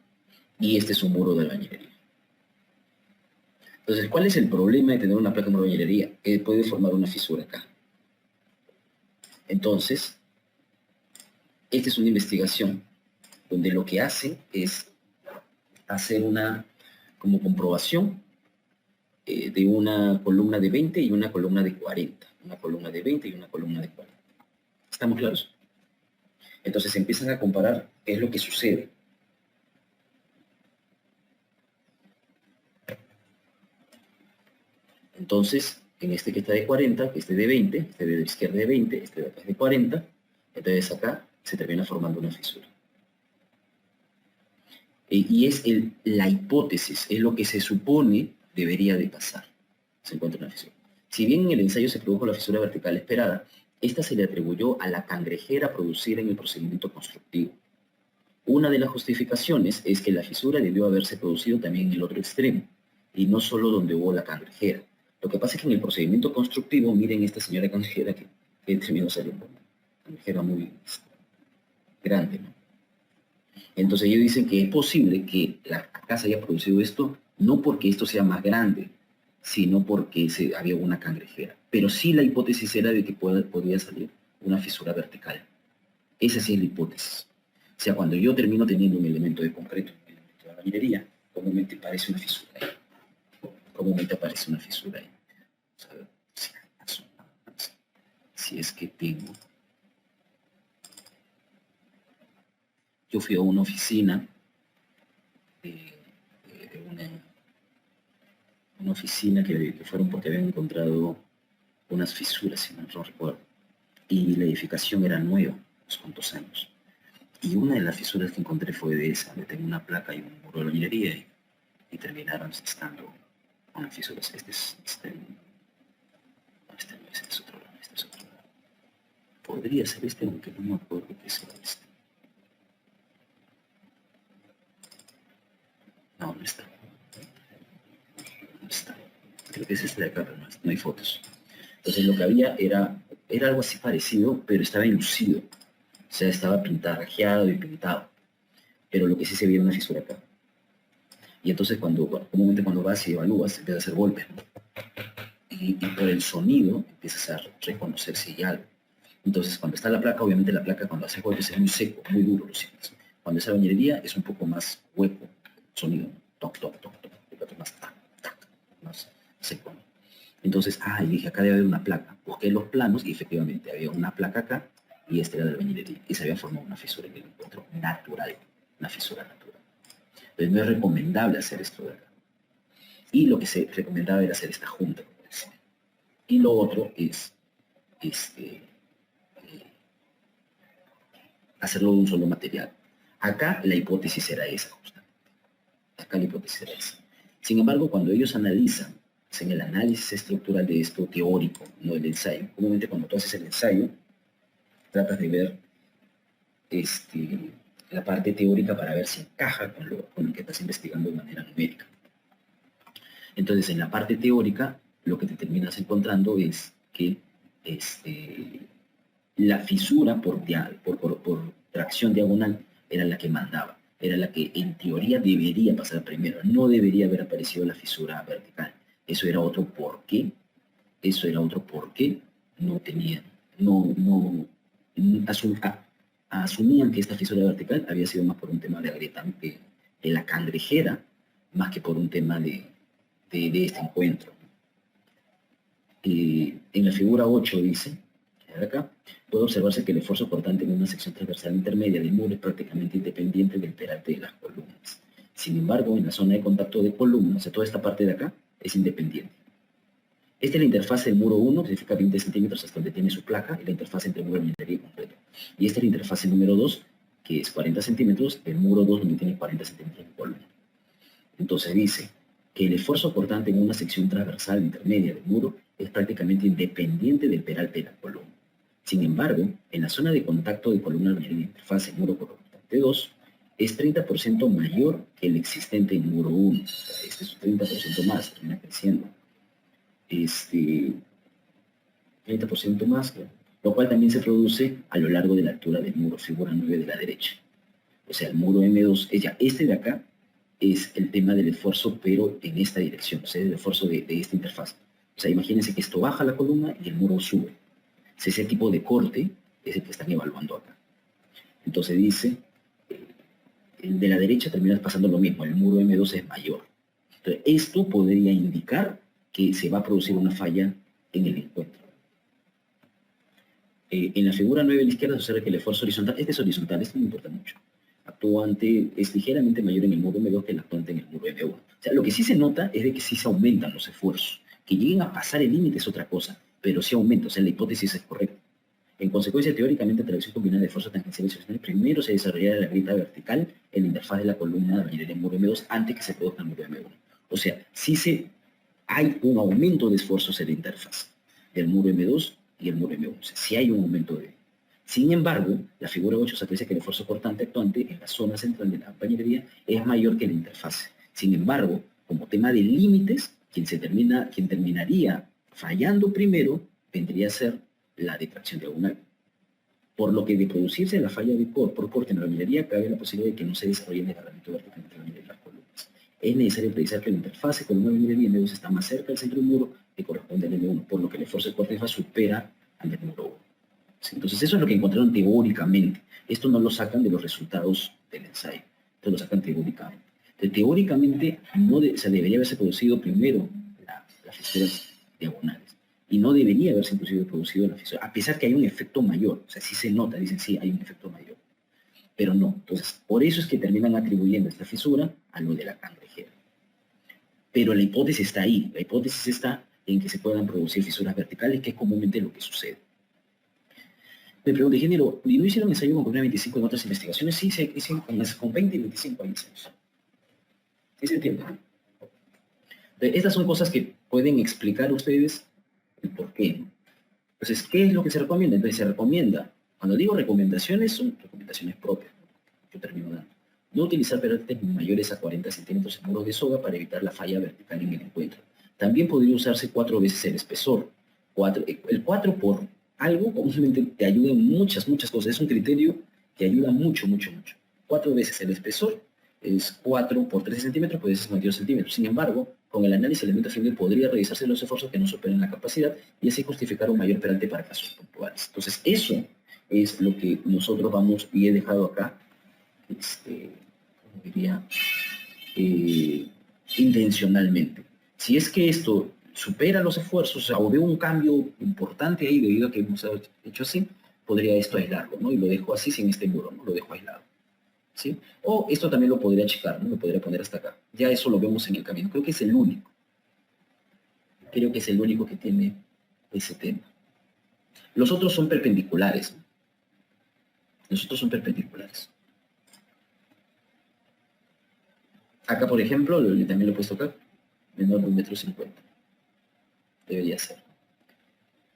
y este es un muro de albañilería. Entonces, ¿cuál es el problema de tener una placa de muro de albañilería? Que puede formar una fisura acá. Entonces, esta es una investigación donde lo que hace es hacer una como comprobación de una columna de 20 y una columna de 40. Una columna de 20 y una columna de 40. ¿Estamos claros? Entonces empiezan a comparar qué es lo que sucede. Entonces, en este que está de 40, este de 20, este de la izquierda de 20, este de acá es de 40, entonces acá se termina formando una fisura. Y es la hipótesis, es lo que se supone debería de pasar. Se encuentra una fisura. Si bien en el ensayo se produjo la fisura vertical esperada, esta se le atribuyó a la cangrejera producida en el procedimiento constructivo. Una de las justificaciones es que la fisura debió haberse producido también en el otro extremo, y no solo donde hubo la cangrejera. Lo que pasa es que en el procedimiento constructivo, miren esta señora cangrejera que terminó saliendo, una cangrejera muy grande, ¿no? Entonces ellos dicen que es posible que la casa haya producido esto, no porque esto sea más grande, sino porque había una cangrejera. Pero sí la hipótesis era de que podría salir una fisura vertical. Esa sí es la hipótesis. O sea, cuando yo termino teniendo un elemento de concreto, un elemento de albañilería, comúnmente parece una fisura. comúnmente aparece una fisura ahí. Vamos a ver si es que tengo. Yo fui a una oficina, una oficina que fueron porque habían encontrado unas fisuras, si no recuerdo, y la edificación era nueva, unos cuantos años. Y una de las fisuras que encontré fue de esa, donde tengo una placa y un muro de albañilería y terminaron estando unas fisuras. Este es otro lado, este es otro lado. Podría ser este, aunque no me acuerdo qué será este. No, no está. No está. Creo que es este de acá, pero no hay fotos. Entonces lo que había era algo así parecido, pero estaba enlucido. O sea, estaba pintarrajeado y pintado. Pero lo que sí se veía era una fisura acá. Y entonces comúnmente cuando vas y evalúas, empieza a hacer golpes, ¿no? Y por el sonido empiezas a reconocer si hay algo. Entonces cuando está la placa, obviamente la placa cuando hace golpes es muy seco, muy duro, lo sientes. Cuando es albañilería es un poco más hueco, sonido, ¿no? Toc, toc, toc, toc, el otro más tac, tac, más seco, ¿no? Entonces, y dije, acá debe haber una placa. Busqué los planos y efectivamente había una placa acá y este era de albañilería. Y se había formado una fisura en el encuentro natural, una fisura natural. Entonces no es recomendable hacer esto de acá. Y lo que se recomendaba era hacer esta junta, como decía. Y lo otro es hacerlo de un solo material. Acá la hipótesis era esa, justamente. Acá la hipótesis era esa. Sin embargo, cuando ellos analizan, hacen el análisis estructural de esto teórico, no el ensayo. Obviamente cuando tú haces el ensayo, tratas de ver la parte teórica para ver si encaja con lo que estás investigando de manera numérica. Entonces, en la parte teórica, lo que te terminas encontrando es que la fisura por tracción diagonal era la que mandaba, era la que en teoría debería pasar primero, no debería haber aparecido la fisura vertical. Eso era otro porqué, asumían que esta fisura vertical había sido más por un tema de agrietamiento de la cangrejera, más que por un tema de este encuentro. En la figura 8 dice, acá, puede observarse que el esfuerzo cortante en una sección transversal intermedia del muro es prácticamente independiente del peralte de las columnas. Sin embargo, en la zona de contacto de columnas, o sea, toda esta parte de acá es independiente. Esta es la interfaz del muro 1, que significa 20 centímetros hasta donde tiene su placa, y la interfaz entre el muro albañilería y concreto. Y esta es la interfaz número 2, que es 40 centímetros, el muro 2 donde tiene 40 centímetros de columna. Entonces dice que el esfuerzo cortante en una sección transversal intermedia del muro es prácticamente independiente del peralte de la columna. Sin embargo, en la zona de contacto de columna albañilería interfaz muro cortante 2 es 30% mayor que el existente en muro 1. O sea, este es un 30% más, termina creciendo. 30% más, lo cual también se produce a lo largo de la altura del muro, figura 9 de la derecha. O sea, el muro M2, este de acá es el tema del esfuerzo, pero en esta dirección, o sea, el esfuerzo de esta interfaz. O sea, imagínense que esto baja la columna y el muro sube. O sea, ese tipo de corte es el que están evaluando acá. Entonces dice, el de la derecha termina pasando lo mismo, el muro M2 es mayor. Entonces, esto podría indicar que se va a producir una falla en el encuentro. En la figura 9 a la izquierda se observa que el esfuerzo horizontal, este es horizontal, esto no importa mucho. Actuante es ligeramente mayor en el muro M2 que el actuante en el muro M1. O sea, lo que sí se nota es de que sí se aumentan los esfuerzos. Que lleguen a pasar el límite es otra cosa, pero sí aumenta, o sea, la hipótesis es correcta. En consecuencia, teóricamente, tracción combinada de esfuerzo tangencial y horizontal, primero se desarrollará la grieta vertical en la interfaz de la columna de albañilería del muro M2 antes que se produzca el muro M1. O sea, hay un aumento de esfuerzos en la interfaz del muro M2 y el muro M1. O sea, sí hay un aumento de... Sin embargo, la figura 8 se aprecia que el esfuerzo cortante actuante en la zona central de la albañilería es mayor que la interfaz. Sin embargo, como tema de límites, quien terminaría fallando primero vendría a ser la de tracción diagonal. Por lo que de producirse la falla por corte en la albañilería, cabe la posibilidad de que no se desarrolle el desgarramiento vertical entre la albañilería y las columnas. Es necesario precisar que la interfase columna albañilería M2 está más cerca del centro del muro que corresponde al M1, por lo que el esfuerzo de corte supera al del muro 1. ¿Sí? Entonces eso es lo que encontraron teóricamente. Esto no lo sacan de los resultados del ensayo, esto lo sacan teóricamente. Entonces, teóricamente debería haberse producido primero las fisuras diagonales. Y no debería haberse inclusive producido la fisura, a pesar que hay un efecto mayor. O sea, sí se nota, dicen, sí, hay un efecto mayor. Pero no. Entonces, por eso es que terminan atribuyendo esta fisura a lo de la cangrejera. Pero la hipótesis está ahí. La hipótesis está en que se puedan producir fisuras verticales, que es comúnmente lo que sucede. Me pregunto, ingeniero, ¿y no hicieron ensayo con Colmena 25 en otras investigaciones? Sí, se hicieron con 20 y 25 ensayos. ¿Sí se entiende? Estas son cosas que pueden explicar ustedes el por qué, ¿no? Entonces, ¿qué es lo que se recomienda? Entonces, se recomienda, cuando digo recomendaciones, son recomendaciones propias, ¿no? Yo termino dando. No utilizar peraltes mayores a 40 centímetros en muros de soga para evitar la falla vertical en el encuentro. También podría usarse 4 veces el espesor. El 4 por algo comúnmente te ayuda en muchas cosas. Es un criterio que ayuda mucho. 4 veces el espesor es 4 por 13 centímetros, puede ser 52 centímetros. Sin embargo, con el análisis del elemento fiable podría revisarse los esfuerzos que no superen la capacidad y así justificar un mayor peralte para casos puntuales. Entonces, eso es lo que nosotros vamos, y he dejado acá, como diría, intencionalmente. Si es que esto supera los esfuerzos, o veo un cambio importante ahí debido a que hemos hecho así, podría esto aislarlo, ¿no? Y lo dejo así sin este muro, ¿no? Lo dejo aislado, ¿sí? O esto también lo podría checar, ¿no? Lo podría poner hasta acá. Ya eso lo vemos en el camino. Creo que es el único. Creo que es el único que tiene ese tema. Los otros son perpendiculares, ¿no? Los otros son perpendiculares. Acá, por ejemplo, también lo he puesto acá, menor de 1,50 m. Debería ser.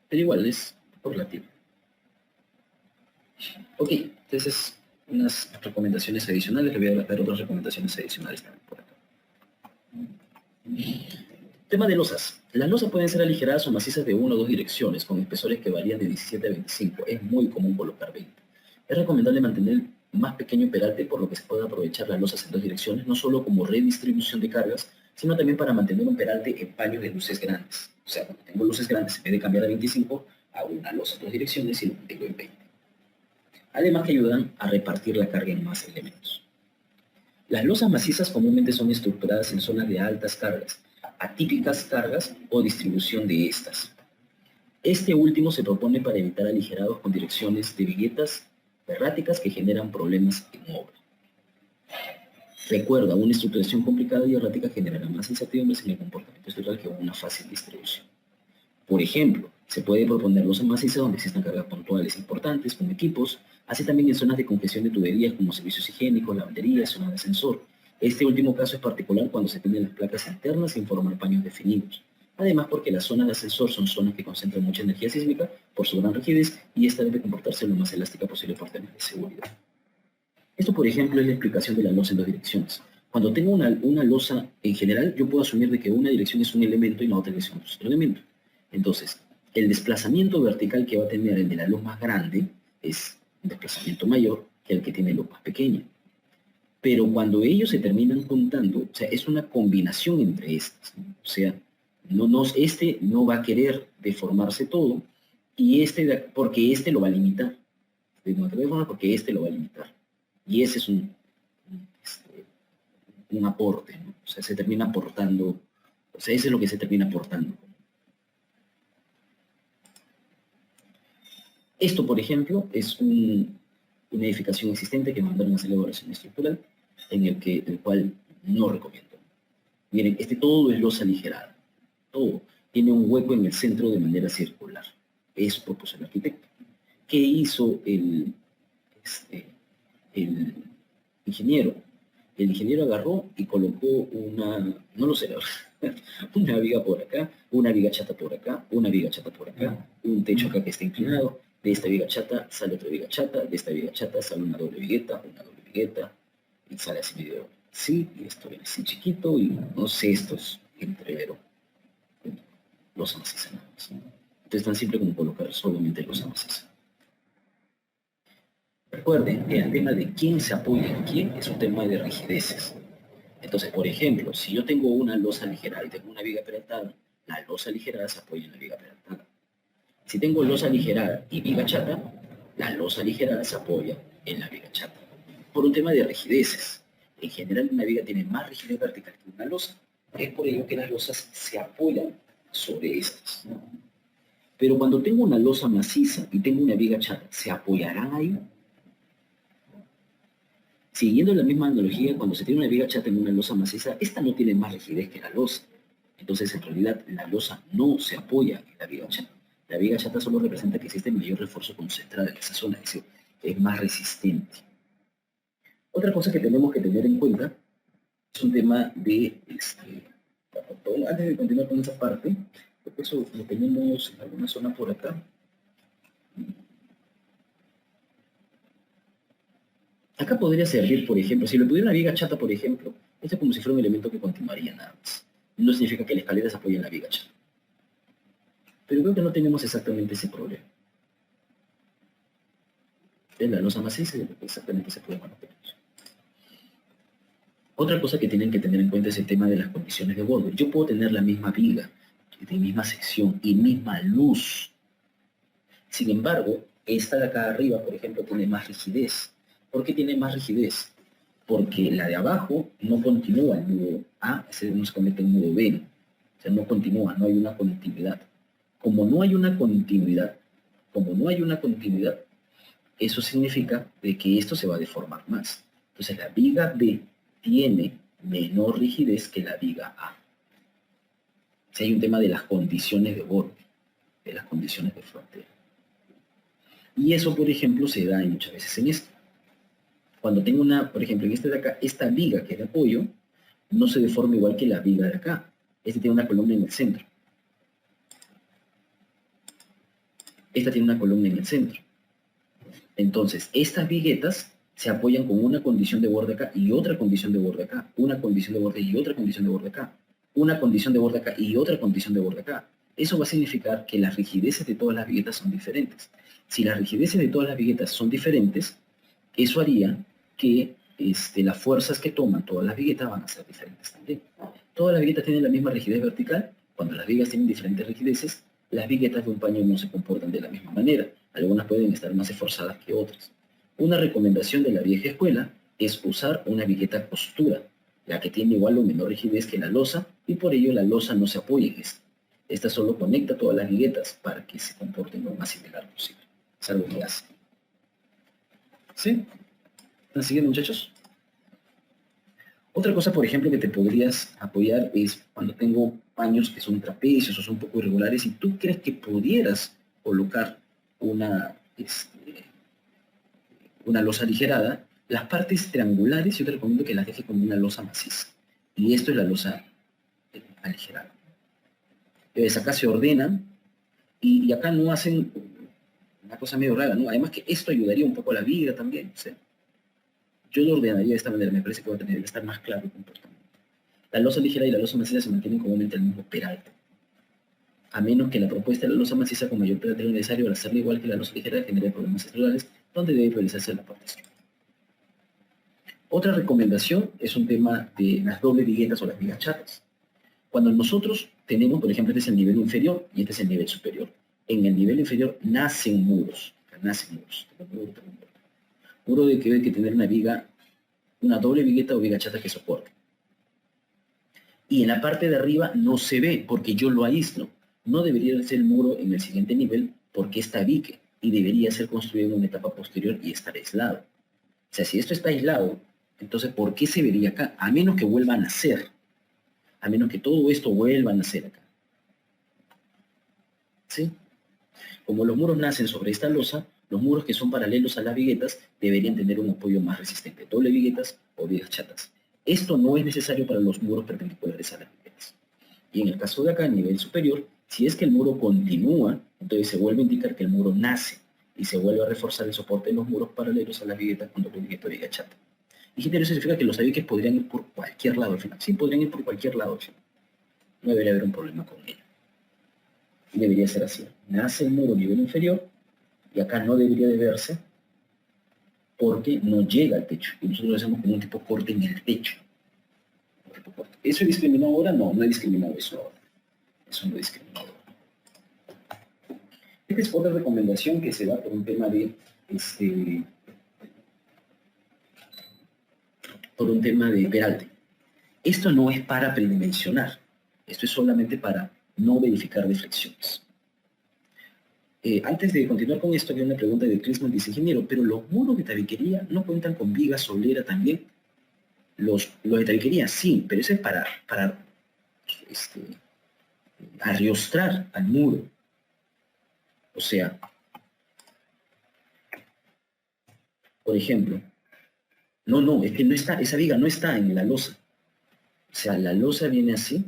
Pero igual es relativo. Ok, entonces unas recomendaciones adicionales. Le voy a dar otras recomendaciones adicionales también por acá. Tema de losas. Las losas pueden ser aligeradas o macizas de una o dos direcciones, con espesores que varían de 17 a 25. Es muy común colocar 20. Es recomendable mantener más pequeño peralte, por lo que se puede aprovechar las losas en dos direcciones, no solo como redistribución de cargas, sino también para mantener un peralte en paños de luces grandes. O sea, cuando tengo luces grandes, en vez de cambiar a 25, hago una losa en dos direcciones y lo mantengo en 20. Además que ayudan a repartir la carga en más elementos. Las losas macizas comúnmente son estructuradas en zonas de altas cargas, atípicas cargas o distribución de estas. Este último se propone para evitar aligerados con direcciones de viguetas erráticas que generan problemas en obra. Recuerda, una estructuración complicada y errática generará más incertidumbres en el comportamiento estructural que una fácil distribución. Por ejemplo, se puede proponer losas macizas donde existan cargas puntuales importantes con equipos, así también en zonas de congestión de tuberías como servicios higiénicos, lavanderías, zonas de ascensor. Este último caso es particular cuando se tienen las placas internas sin formar paños definidos. Además, porque las zonas de ascensor son zonas que concentran mucha energía sísmica por su gran rigidez y esta debe comportarse lo más elástica posible por temas de seguridad. Esto, por ejemplo, es la explicación de la losa en dos direcciones. Cuando tengo una losa en general, yo puedo asumir de que una dirección es un elemento y la otra dirección es otro elemento. Entonces, el desplazamiento vertical que va a tener el de la luz más grande es un desplazamiento mayor que el que tiene luz más pequeña. Pero cuando ellos se terminan juntando, o sea, es una combinación entre estas, ¿no? O sea, este no va a querer deformarse todo y porque este lo va a limitar. No te voy a deformar porque este lo va a limitar. Y ese es un aporte, ¿no? O sea, se termina aportando, o sea, ese es lo que se termina aportando. Esto, por ejemplo, es una edificación existente que mandaron a hacer elaboración estructural, el cual no recomiendo. Miren, todo es losa aligerada. Todo. Tiene un hueco en el centro de manera circular. Eso propuso el arquitecto. ¿Qué hizo el ingeniero? El ingeniero agarró y colocó no lo sé, una viga por acá, una viga chata por acá, una viga chata por acá, un techo acá que está inclinado. De esta viga chata sale otra viga chata, de esta viga chata sale una doble vigueta, y sale así medio así, y esto viene así chiquito, y no sé, esto es entrevero. Losa maciza nada más. Entonces, tan simple como colocar solamente losa maciza. Recuerden que el tema de quién se apoya en quién es un tema de rigideces. Entonces, por ejemplo, si yo tengo una losa aligerada y tengo una viga peraltada, la losa aligerada se apoya en la viga peraltada. Si tengo losa aligerada y viga chata, la losa aligerada se apoya en la viga chata. Por un tema de rigideces. En general, una viga tiene más rigidez vertical que una losa. Es por ello que las losas se apoyan sobre estas. Pero cuando tengo una losa maciza y tengo una viga chata, ¿se apoyarán ahí? Siguiendo la misma analogía, cuando se tiene una viga chata en una losa maciza, esta no tiene más rigidez que la losa. Entonces, en realidad, la losa no se apoya en la viga chata. La viga chata solo representa que existe mayor refuerzo concentrado en esa zona, es decir, es más resistente. Otra cosa que tenemos que tener en cuenta es un tema de, antes de continuar con esa parte, porque eso lo tenemos en alguna zona por acá. Acá podría servir, por ejemplo, si le pudiera una viga chata, por ejemplo, esto es como si fuera un elemento que continuaría nada más. No significa que la escalera se apoye en la viga chata. Pero creo que no tenemos exactamente ese problema. Es la losa maciza y exactamente ese problema no tenemos. Otra cosa que tienen que tener en cuenta es el tema de las condiciones de borde. Yo puedo tener la misma viga, de misma sección y misma luz. Sin embargo, esta de acá arriba, por ejemplo, tiene más rigidez. ¿Por qué tiene más rigidez? Porque la de abajo no continúa el nudo A, ese no se convierte en nudo B. O sea, no continúa, no hay una continuidad. Como no hay una continuidad, eso significa de que esto se va a deformar más. Entonces la viga B tiene menor rigidez que la viga A. Si hay un tema de las condiciones de borde, de las condiciones de frontera. Y eso, por ejemplo, se da muchas veces en esto. Cuando tengo una, por ejemplo, en este de acá, esta viga que es de apoyo, no se deforma igual que la viga de acá. Este tiene una columna en el centro. Esta tiene una columna en el centro. Entonces, estas viguetas se apoyan con una condición de borde acá y otra condición de borde acá. Una condición de borde y otra condición de borde acá. Una condición de borde acá y otra condición de borde acá. Eso va a significar que las rigideces de todas las viguetas son diferentes. Si las rigideces de todas las viguetas son diferentes, eso haría que las fuerzas que toman todas las viguetas van a ser diferentes también. Todas las viguetas tienen la misma rigidez vertical. Cuando las vigas tienen diferentes rigideces, las viguetas de un paño no se comportan de la misma manera. Algunas pueden estar más esforzadas que otras. Una recomendación de la vieja escuela es usar una vigueta costura, la que tiene igual o menor rigidez que la losa, y por ello la losa no se apoya en esta. Esta solo conecta todas las viguetas para que se comporten lo más similar posible. Es algo que hace. ¿Sí? ¿Están siguiendo, muchachos? Otra cosa, por ejemplo, que te podrías apoyar es cuando tengo paños que son trapecios o son un poco irregulares y tú crees que pudieras colocar una losa aligerada, las partes triangulares yo te recomiendo que las dejes con una losa maciza. Y esto es la losa aligerada. Entonces acá se ordenan y acá no hacen una cosa medio rara, ¿no? Además que esto ayudaría un poco a la viga también, ¿sí? Yo lo ordenaría de esta manera, me parece que va a tener que estar más claro el comportamiento. La losa ligera y la losa maciza se mantienen comúnmente al mismo peralte. A menos que la propuesta de la losa maciza con mayor peralte necesario al hacerla igual que la losa ligera genere problemas estructurales, donde debe priorizarse la partición. Otra recomendación es un tema de las dobles viguetas o las vigas chatas. Cuando nosotros tenemos, por ejemplo, este es el nivel inferior y este es el nivel superior. En el nivel inferior nacen muros. Muro de que debe tener una viga, una doble vigueta o viga chata que soporte. Y en la parte de arriba no se ve porque yo lo aíslo. No debería ser el muro en el siguiente nivel porque está dique y debería ser construido en una etapa posterior y estar aislado. O sea, si esto está aislado, entonces ¿por qué se vería acá? A menos que vuelva a nacer. A menos que todo esto vuelva a nacer acá. ¿Sí? Como los muros nacen sobre esta losa, los muros que son paralelos a las viguetas deberían tener un apoyo más resistente, doble viguetas o vigas chatas. Esto no es necesario para los muros perpendiculares a las viguetas. Y en el caso de acá, a nivel superior, si es que el muro continúa, entonces se vuelve a indicar que el muro nace y se vuelve a reforzar el soporte de los muros paralelos a las viguetas con doble vigueta o viga chata. Y eso significa que los tabiques podrían ir por cualquier lado al final. Sí, podrían ir por cualquier lado al final. No debería haber un problema con ello. Y debería ser así. Nace el muro a nivel inferior y acá no debería de verse porque no llega al techo. Y nosotros hacemos como un tipo corte en el techo. ¿Eso es discriminado ahora? No, no he discriminado eso ahora. Eso no he discriminado ahora. Esta es otra recomendación que se da por un tema de peralte. Esto no es para predimensionar. Esto es solamente para no verificar deflexiones. Antes de continuar con esto, hay una pregunta de Crisman, dice, ingeniero, pero los muros de tabiquería no cuentan con vigas solera también. Los de tabiquería sí, pero eso es para arriostrar al muro. O sea, por ejemplo, no, es que no está, esa viga no está en la losa. O sea, la losa viene así.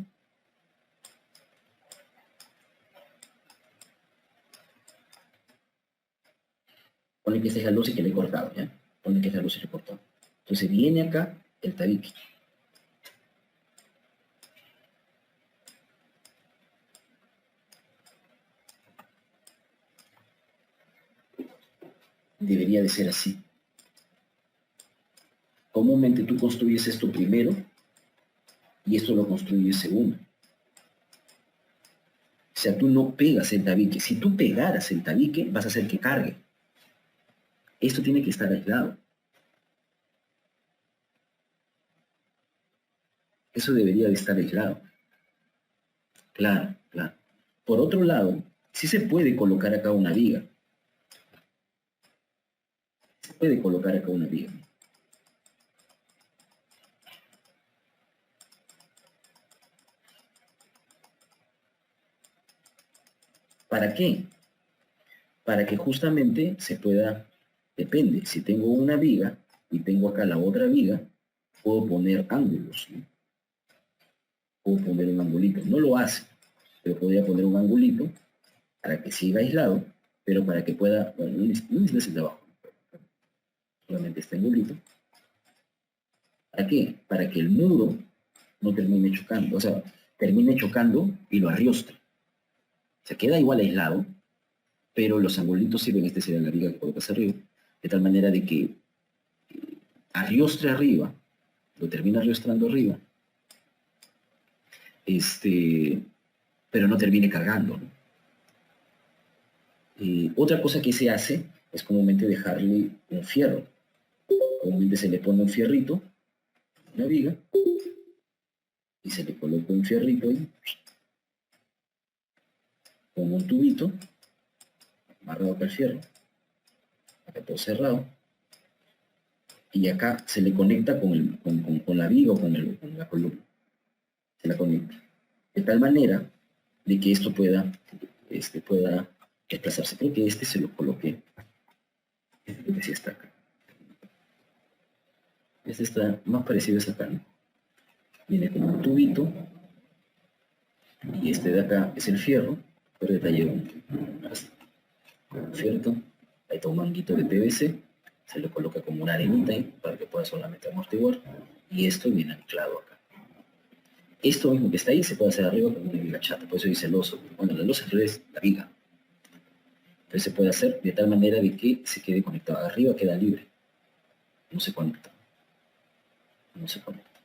Pone que esta es la losa y que le he cortado, ¿ya? Pone que esta es la losa y le he cortado. Entonces viene acá el tabique. Debería de ser así. Comúnmente tú construyes esto primero y esto lo construyes segundo. O sea, tú no pegas el tabique. Si tú pegaras el tabique, vas a hacer que cargue. Esto tiene que estar aislado. Eso debería de estar aislado. Claro, claro. Por otro lado, sí se puede colocar acá una viga. Se puede colocar acá una viga. ¿Para qué? Para que justamente se pueda, depende, si tengo una viga y tengo acá la otra viga, puedo poner ángulos, ¿no? Puedo poner un angulito. No lo hace, pero podría poner un angulito para que siga aislado, pero para que pueda, bueno, no necesita el de abajo, solamente este angulito. ¿Para qué? Para que el muro no termine chocando, o sea, termine chocando y lo arriostre. Se queda igual aislado, pero los angulitos sirven, este sería la viga que colocas arriba, de tal manera de que arriostre arriba, lo termina arriostrando arriba, pero no termine cargando, ¿no? Otra cosa que se hace es comúnmente dejarle un fierro. Comúnmente se le pone un fierrito, una viga, y se le coloca un fierrito ahí, con un tubito, amarrado acá el fierro, acá todo cerrado, y acá se le conecta con la viga o con la columna. Se la conecta. De tal manera de que esto pueda desplazarse. Creo que este se lo coloqué. Creo que sí está acá. Este está más parecido a esa acá, ¿no? Viene como un tubito. Y este de acá es el fierro, pero detallado. ¿Cierto? Ahí está un manguito de PVC. Se le coloca como una arenita ahí para que pueda solamente amortiguar. Y esto viene anclado acá. Esto mismo que está ahí se puede hacer arriba con una viga chata. Por eso dice el oso. Bueno, el oso es la viga. Entonces se puede hacer de tal manera de que se quede conectado. Arriba queda libre. No se conecta. No se conecta.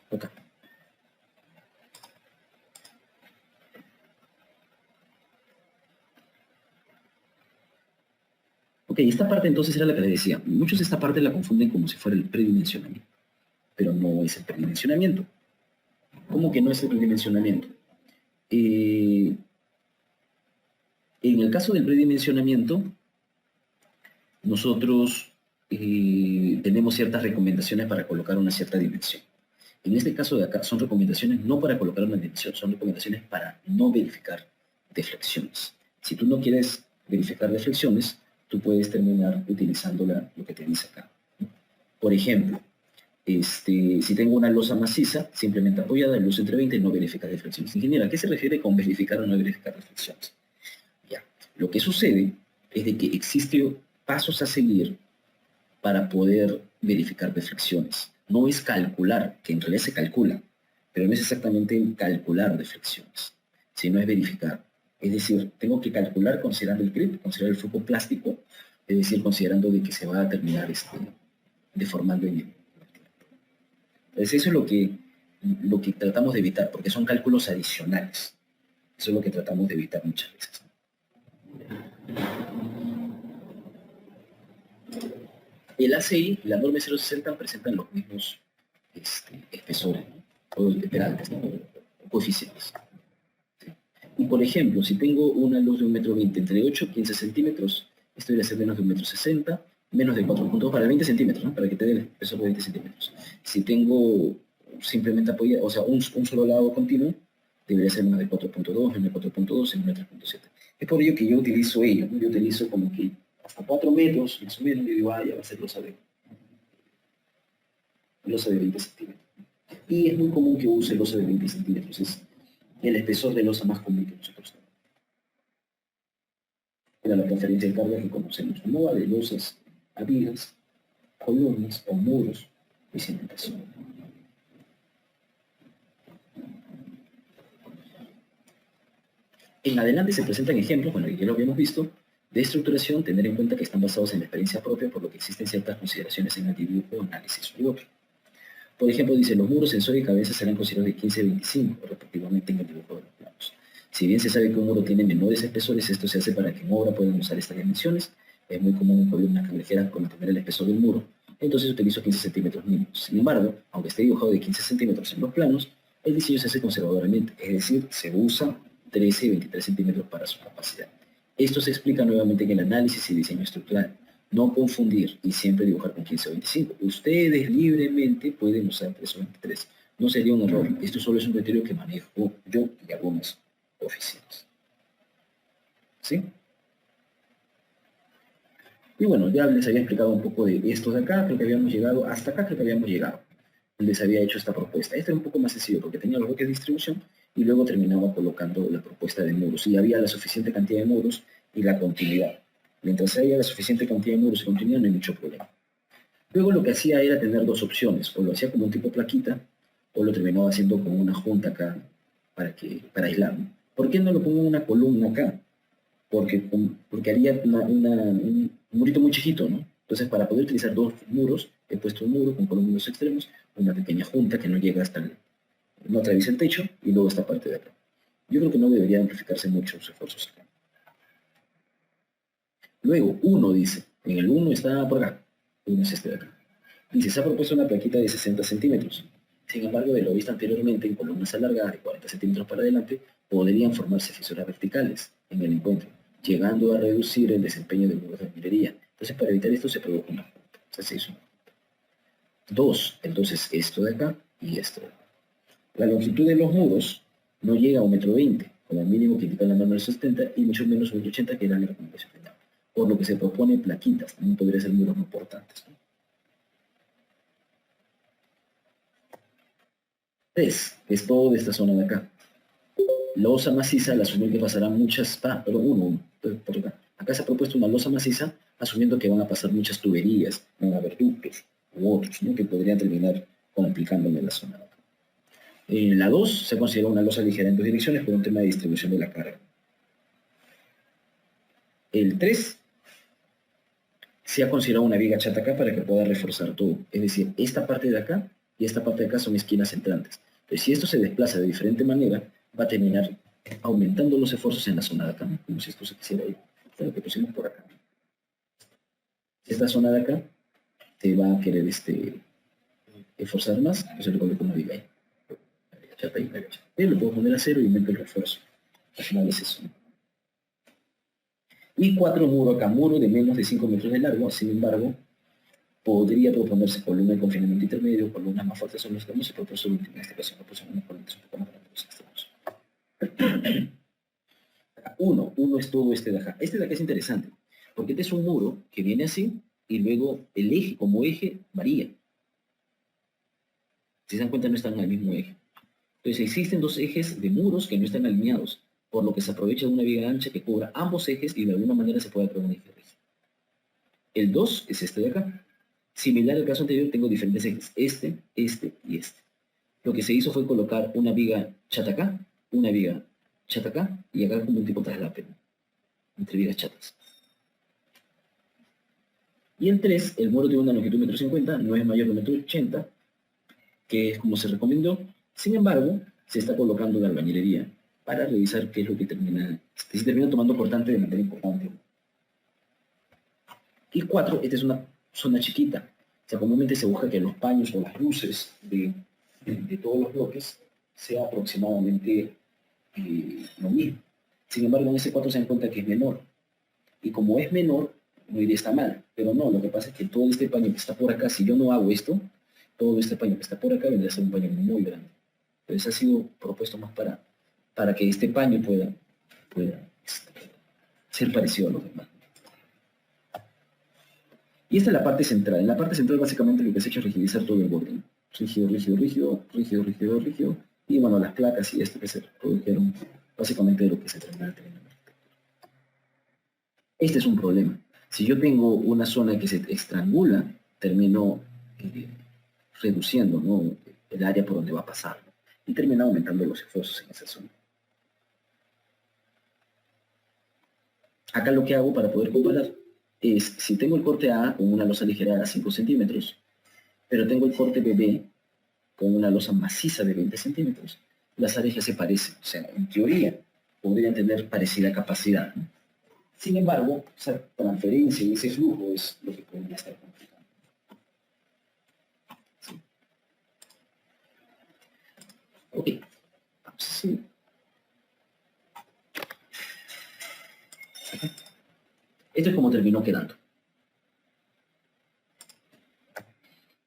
Ok. Ok, esta parte entonces era la que les decía. Muchos esta parte la confunden como si fuera el predimensionamiento. Pero no es el predimensionamiento. ¿Cómo que no es el predimensionamiento? En el caso del predimensionamiento, nosotros tenemos ciertas recomendaciones para colocar una cierta dimensión. En este caso de acá son recomendaciones no para colocar una dimensión, son recomendaciones para no verificar deflexiones. Si tú no quieres verificar deflexiones, tú puedes terminar utilizando lo que te dice acá. Por ejemplo, si tengo una losa maciza, simplemente apoyada, luz entre 20, no verificar deflexiones. Ingeniero, ¿a qué se refiere con verificar o no verificar deflexiones? Ya, lo que sucede es de que existen pasos a seguir para poder verificar deflexiones. No es calcular, que en realidad se calcula, pero no es exactamente calcular deflexiones, sino es verificar. Es decir, tengo que calcular considerando el grip, considerar el flujo plástico, es decir, considerando de que se va a terminar deformando en el. Entonces eso es lo que tratamos de evitar, porque son cálculos adicionales. Eso es lo que tratamos de evitar muchas veces. El ACI y la norma 060 presentan los mismos espesores, ¿no? o peraltas, ¿no? O coeficientes. ¿Sí? Y por ejemplo, si tengo una luz de 1,20 m entre 8 y 15 centímetros, esto debería ser menos de 1,60 m, menos de 4,2 para 20 centímetros, ¿no? Para que te dé el peso de 20 centímetros. Si tengo simplemente apoyado, o sea, un solo lado continuo, debería ser menos de 4,2, menos de 4,2 y menos de 3,7. Es por ello que yo utilizo ello, ¿no? Yo utilizo como que hasta 4 metros, más o menos, y digo, ya va a ser losa de 20 centímetros. Y es muy común que use losa de 20 centímetros, es el espesor de losa más común que nosotros tenemos. Era la transferencia de carga que conocemos, no va de losas a vigas, columnas o muros de cimentación. En adelante se presentan ejemplos, bueno, que ya lo habíamos visto, de estructuración, tener en cuenta que están basados en la experiencia propia, por lo que existen ciertas consideraciones en el dibujo, análisis u otro. Por ejemplo, dice, los muros, sensor y cabeza serán considerados de 15 y 25, respectivamente, en el dibujo de los planos. Si bien se sabe que un muro tiene menores espesores, esto se hace para que en obra puedan usar estas dimensiones. Es muy común en columnas cangrejeras con mantener el espesor del muro, entonces utilizo 15 centímetros mínimos. Sin embargo, aunque esté dibujado de 15 centímetros en los planos, el diseño se hace conservadoramente, es decir, se usa 13 y 23 centímetros para su capacidad. Esto se explica nuevamente en el análisis y diseño estructural. No confundir y siempre dibujar con 15 o 25. Ustedes libremente pueden usar 3 o 23. No sería un error. Esto solo es un criterio que manejo yo y algunas oficinas. ¿Sí? Y bueno, ya les había explicado un poco de esto de acá. Creo que habíamos llegado, hasta acá creo que habíamos llegado. Les había hecho esta propuesta. Esto era un poco más sencillo porque tenía los bloques de distribución y luego terminaba colocando la propuesta de muros. Y había la suficiente cantidad de muros y la continuidad. Mientras haya la suficiente cantidad de muros y continuidad, no hay mucho problema. Luego lo que hacía era tener dos opciones. O lo hacía como un tipo plaquita, o lo terminaba haciendo como una junta acá para aislar. ¿Por qué no lo pongo en una columna acá? Porque haría un murito muy chiquito, ¿no? Entonces, para poder utilizar dos muros, he puesto un muro con columnas en los extremos, una pequeña junta que no llega no atraviesa el techo, y luego esta parte de acá. Yo creo que no debería amplificarse mucho los esfuerzos acá. Luego, 1 dice, en el 1 está por acá, 1 es este de acá. Dice, se ha propuesto una plaquita de 60 centímetros. Sin embargo, de lo visto anteriormente, en columnas alargadas de 40 centímetros para adelante, podrían formarse fisuras verticales en el encuentro, llegando a reducir el desempeño de muros de albañilería. Entonces, para evitar esto, se produjo una junta. O sea, se hizo una junta. 2, entonces, esto de acá y esto de acá. La longitud de los muros no llega a 1,20 m, como mínimo que indica la norma del 70, y mucho menos 1,80 m, que era la recomendación final. Por lo que se propone plaquitas, también podría ser muros no portantes, ¿no? 3, es todo de esta zona de acá. Losa maciza, al asumir que pasarán muchas, por acá. Acá se ha propuesto una losa maciza, asumiendo que van a pasar muchas tuberías, van a haber ductos u otros, ¿no? Que podrían terminar complicándome la zona de acá. La 2 se considera una losa ligera en dos direcciones por un tema de distribución de la carga. El 3 se ha considerado una viga chata acá para que pueda reforzar todo. Es decir, esta parte de acá y esta parte de acá son esquinas entrantes. Entonces, si esto se desplaza de diferente manera, va a terminar aumentando los esfuerzos en la zona de acá, ¿no? Como si esto se quisiera ir. Esto es lo que pusimos por acá. Esta zona de acá te va a querer esforzar más, entonces le coloco una viga ahí. Chata ahí, chata. Y lo puedo poner a 0 y aumento el refuerzo. Al final es eso, ¿no? Y 4 muro acá, muro de menos de 5 metros de largo, sin embargo, podría proponerse columna de confinamiento intermedio, columnas más fuertes son los extremos, y propuso en este caso no puso unas columnas un poco más grandes los extremos. 1 es todo este de acá. Este de acá es interesante, porque este es un muro que viene así, y luego el eje, como eje, varía. Si se dan cuenta, no están al mismo eje. Entonces existen dos ejes de muros que no están alineados, por lo que se aprovecha de una viga ancha que cubra ambos ejes y de alguna manera se puede probar un eje. El 2 es este de acá. Similar al caso anterior, tengo diferentes ejes, este y este. Lo que se hizo fue colocar una viga chata acá, una viga chata acá, y acá como un tipo traslape, entre vigas chatas. Y el 3, el muro tiene una longitud de 1,50 m, no es mayor de 1,80 m, que es como se recomendó. Sin embargo, se está colocando la albañilería para revisar qué es lo que termina, si termina tomando cortante de manera importante. Y 4, esta es una zona chiquita. O sea, comúnmente se busca que los paños o las luces de de todos los bloques sea aproximadamente lo mismo. Sin embargo, en ese 4 se dan cuenta que es menor. Y como es menor, no iría está mal. Pero no, lo que pasa es que todo este paño que está por acá, si yo no hago esto, todo este paño que está por acá vendría a ser un paño muy grande. Entonces ha sido propuesto más para que este paño pueda ser parecido a los demás. Y esta es la parte central. En la parte central básicamente lo que se ha hecho es rigidizar todo el borde, ¿no? Rígido, rígido, rígido, rígido, rígido, rígido. Y bueno, las placas y esto que se produjeron básicamente de lo que se termina teniendo. Este es un problema. Si yo tengo una zona que se estrangula, termino reduciendo, ¿no?, el área por donde va a pasar, ¿no? Y termina aumentando los esfuerzos en esa zona. Acá lo que hago para poder comparar es, si tengo el corte A con una losa ligera a 5 centímetros, pero tengo el corte BB con una losa maciza de 20 centímetros, las áreas ya se parecen. O sea, en teoría, podrían tener parecida capacidad, ¿no? Sin embargo, esa transferencia y ese flujo es lo que podría estar complicando. ¿Sí? Ok, vamos así. Esto es como terminó quedando.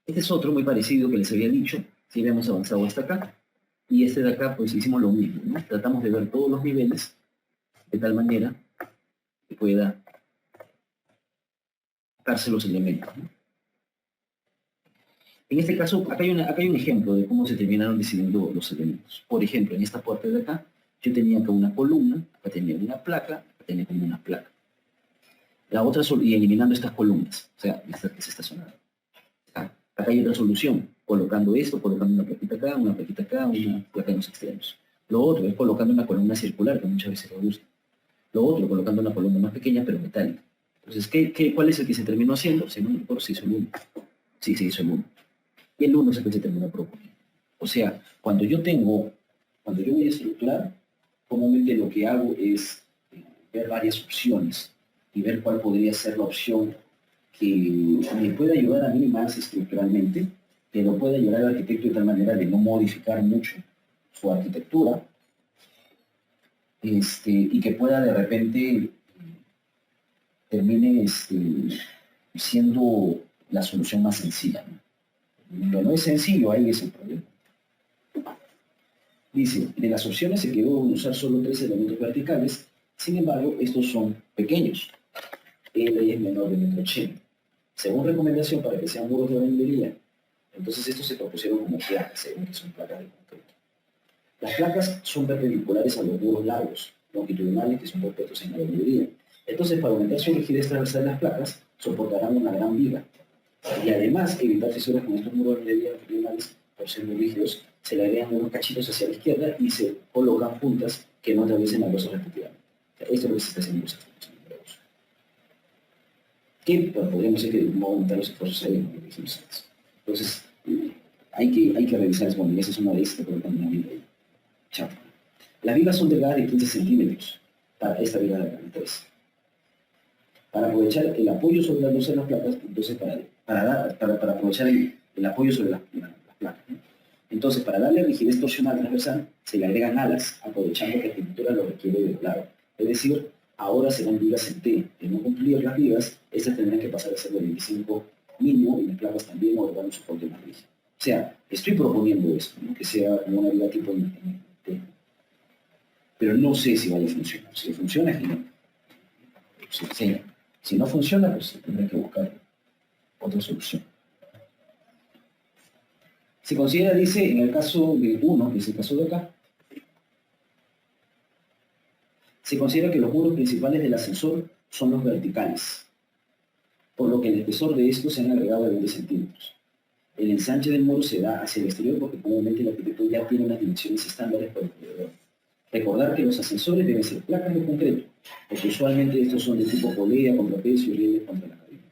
Este es otro muy parecido que les había dicho, si habíamos avanzado hasta acá. Y este de acá, pues hicimos lo mismo, ¿no? Tratamos de ver todos los niveles de tal manera que pueda darse los elementos, ¿no? En este caso, acá hay un ejemplo de cómo se terminaron decidiendo los elementos. Por ejemplo, en esta parte de acá, yo tenía acá una columna, acá tenía una placa, acá tenía como una placa. La otra, y eliminando estas columnas, o sea, esta que es esta zona. Acá hay otra solución, colocando esto, colocando una plaquita acá, una placa en los extremos. Lo otro es colocando una columna circular, que muchas veces lo usan. Lo otro, colocando una columna más pequeña, pero metálica. Entonces, ¿cuál es el que se terminó haciendo? Si no me acuerdo, se hizo el 1. Sí, se hizo el 1. Y el 1 es el que se terminó proponiendo. O sea, cuando yo voy a estructurar, comúnmente lo que hago es ver varias opciones y ver cuál podría ser la opción que me pueda ayudar a mí más estructuralmente, pero pueda ayudar al arquitecto de tal manera de no modificar mucho su arquitectura, y que pueda de repente termine siendo la solución más sencilla, ¿no? Lo no es sencillo, ahí es el problema. Dice, de las opciones se quedó en usar solo 3 elementos verticales, sin embargo, estos son pequeños. L es menor de 1,80 m. Según recomendación para que sean muros de albañilería, entonces estos se propusieron como placas, según que son placas de concreto. Las placas son perpendiculares a los muros largos, longitudinales, que son propuestos en la albañilería. Entonces, para aumentar su rigidez transversal de las placas, soportarán una gran viga. Y además, evitar fisuras con estos muros de longitudinales, por ser muy rígidos, se le agregan unos cachitos hacia la izquierda y se colocan juntas que no atraviesen la losa respectivamente. O sea, esto es lo que se está haciendo en los artículos número 2. Que podríamos decir que no aumentar los esfuerzos ahí, como dijimos antes. Entonces, hay que revisar eso. Bueno, esa es una de estas, colocando una viga ahí. Chao. Las vigas son delgadas de 15 centímetros para esta viga de 3. Para aprovechar el apoyo sobre la losa de las placas, entonces para aprovechar el apoyo sobre las placas, ¿no? Entonces, para darle rigidez torsional transversal, se le agregan alas, aprovechando que la arquitectura lo requiere de lado. Es decir, ahora serán vigas en T. De no cumplir las vigas, estas tendrán que pasar a ser de 25 mínimo y las placas también, o dar un soporte más rígido. O sea, estoy proponiendo esto, ¿no?, que sea como una viga tipo en T. Pero no sé si vaya a funcionar. Si funciona, genial. Si no funciona, pues tendré que buscar otra solución. Se considera, dice, en el caso de 1, que es el caso de acá, se considera que los muros principales del ascensor son los verticales, por lo que el espesor de estos se han agregado de 20 centímetros. El ensanche del muro se da hacia el exterior porque comúnmente el arquitecto ya tiene unas dimensiones estándares para el corredor. Recordar que los ascensores deben ser placas de concreto, porque usualmente estos son de tipo polea, contrapeso y rieles contra la cabina.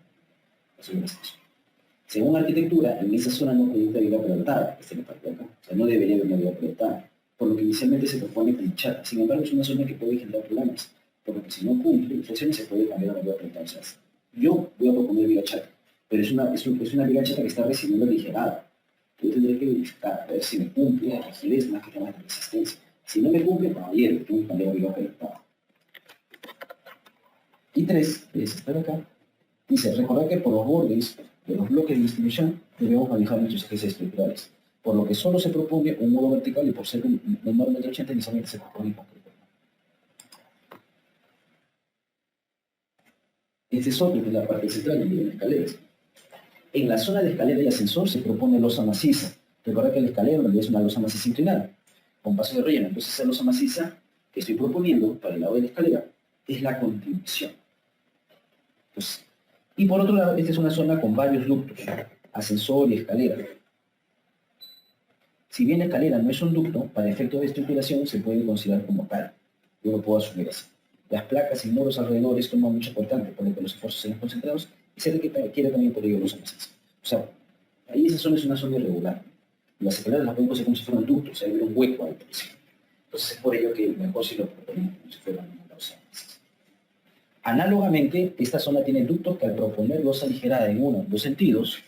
Según arquitectura, en esa zona no proyecta viga proyectada, esta es la parte de acá. O sea, no debería haber una viga proyectada, por lo que inicialmente se propone como chata. Sin embargo, es una zona que puede generar problemas, porque si no cumple inflexiones se puede cambiar a una viga proyectada. O sea, yo voy a proponer viga chata, pero es una viga chata que está recibiendo ligerada. yo tendré que verificar a ver si me cumple la rigidez más que temas de resistencia. Si no me cumple, caballero, tengo que cambiar el bloque de octava. Y 3, que es esta de acá, dice, recordar que por los bordes de los bloques de distribución debemos manejar nuestros ejes estructurales, por lo que solo se propone un muro vertical y por ser un menor de 1,80 m inicialmente se propone en concreto. Este es otro, que es la parte central del nivel de escaleras. En la zona de escalera y ascensor se propone losa maciza. Recordar que la escalera en realidad es una losa maciza inclinada, con paso de relleno. Entonces esa losa maciza que estoy proponiendo para el lado de la escalera es la continuación. Entonces, y por otro lado, esta es una zona con varios ductos, ascensor y escalera. Si bien la escalera no es un ducto, para efectos de estructuración se puede considerar como tal. Yo lo puedo asumir así. Las placas y muros alrededor toman mucho importante, por lo que los esfuerzos se ven concentrados y se requiere también por ello los maciza. O sea, ahí esa zona es una zona irregular. Las escaleras las podemos hacer como si fueran ductos, o sea, hay un hueco ahí. Entonces es por ello que mejor si lo proponemos como si fueran una losa maciza. Análogamente, esta zona tiene ductos que al proponer losa aligerada en uno o dos sentidos,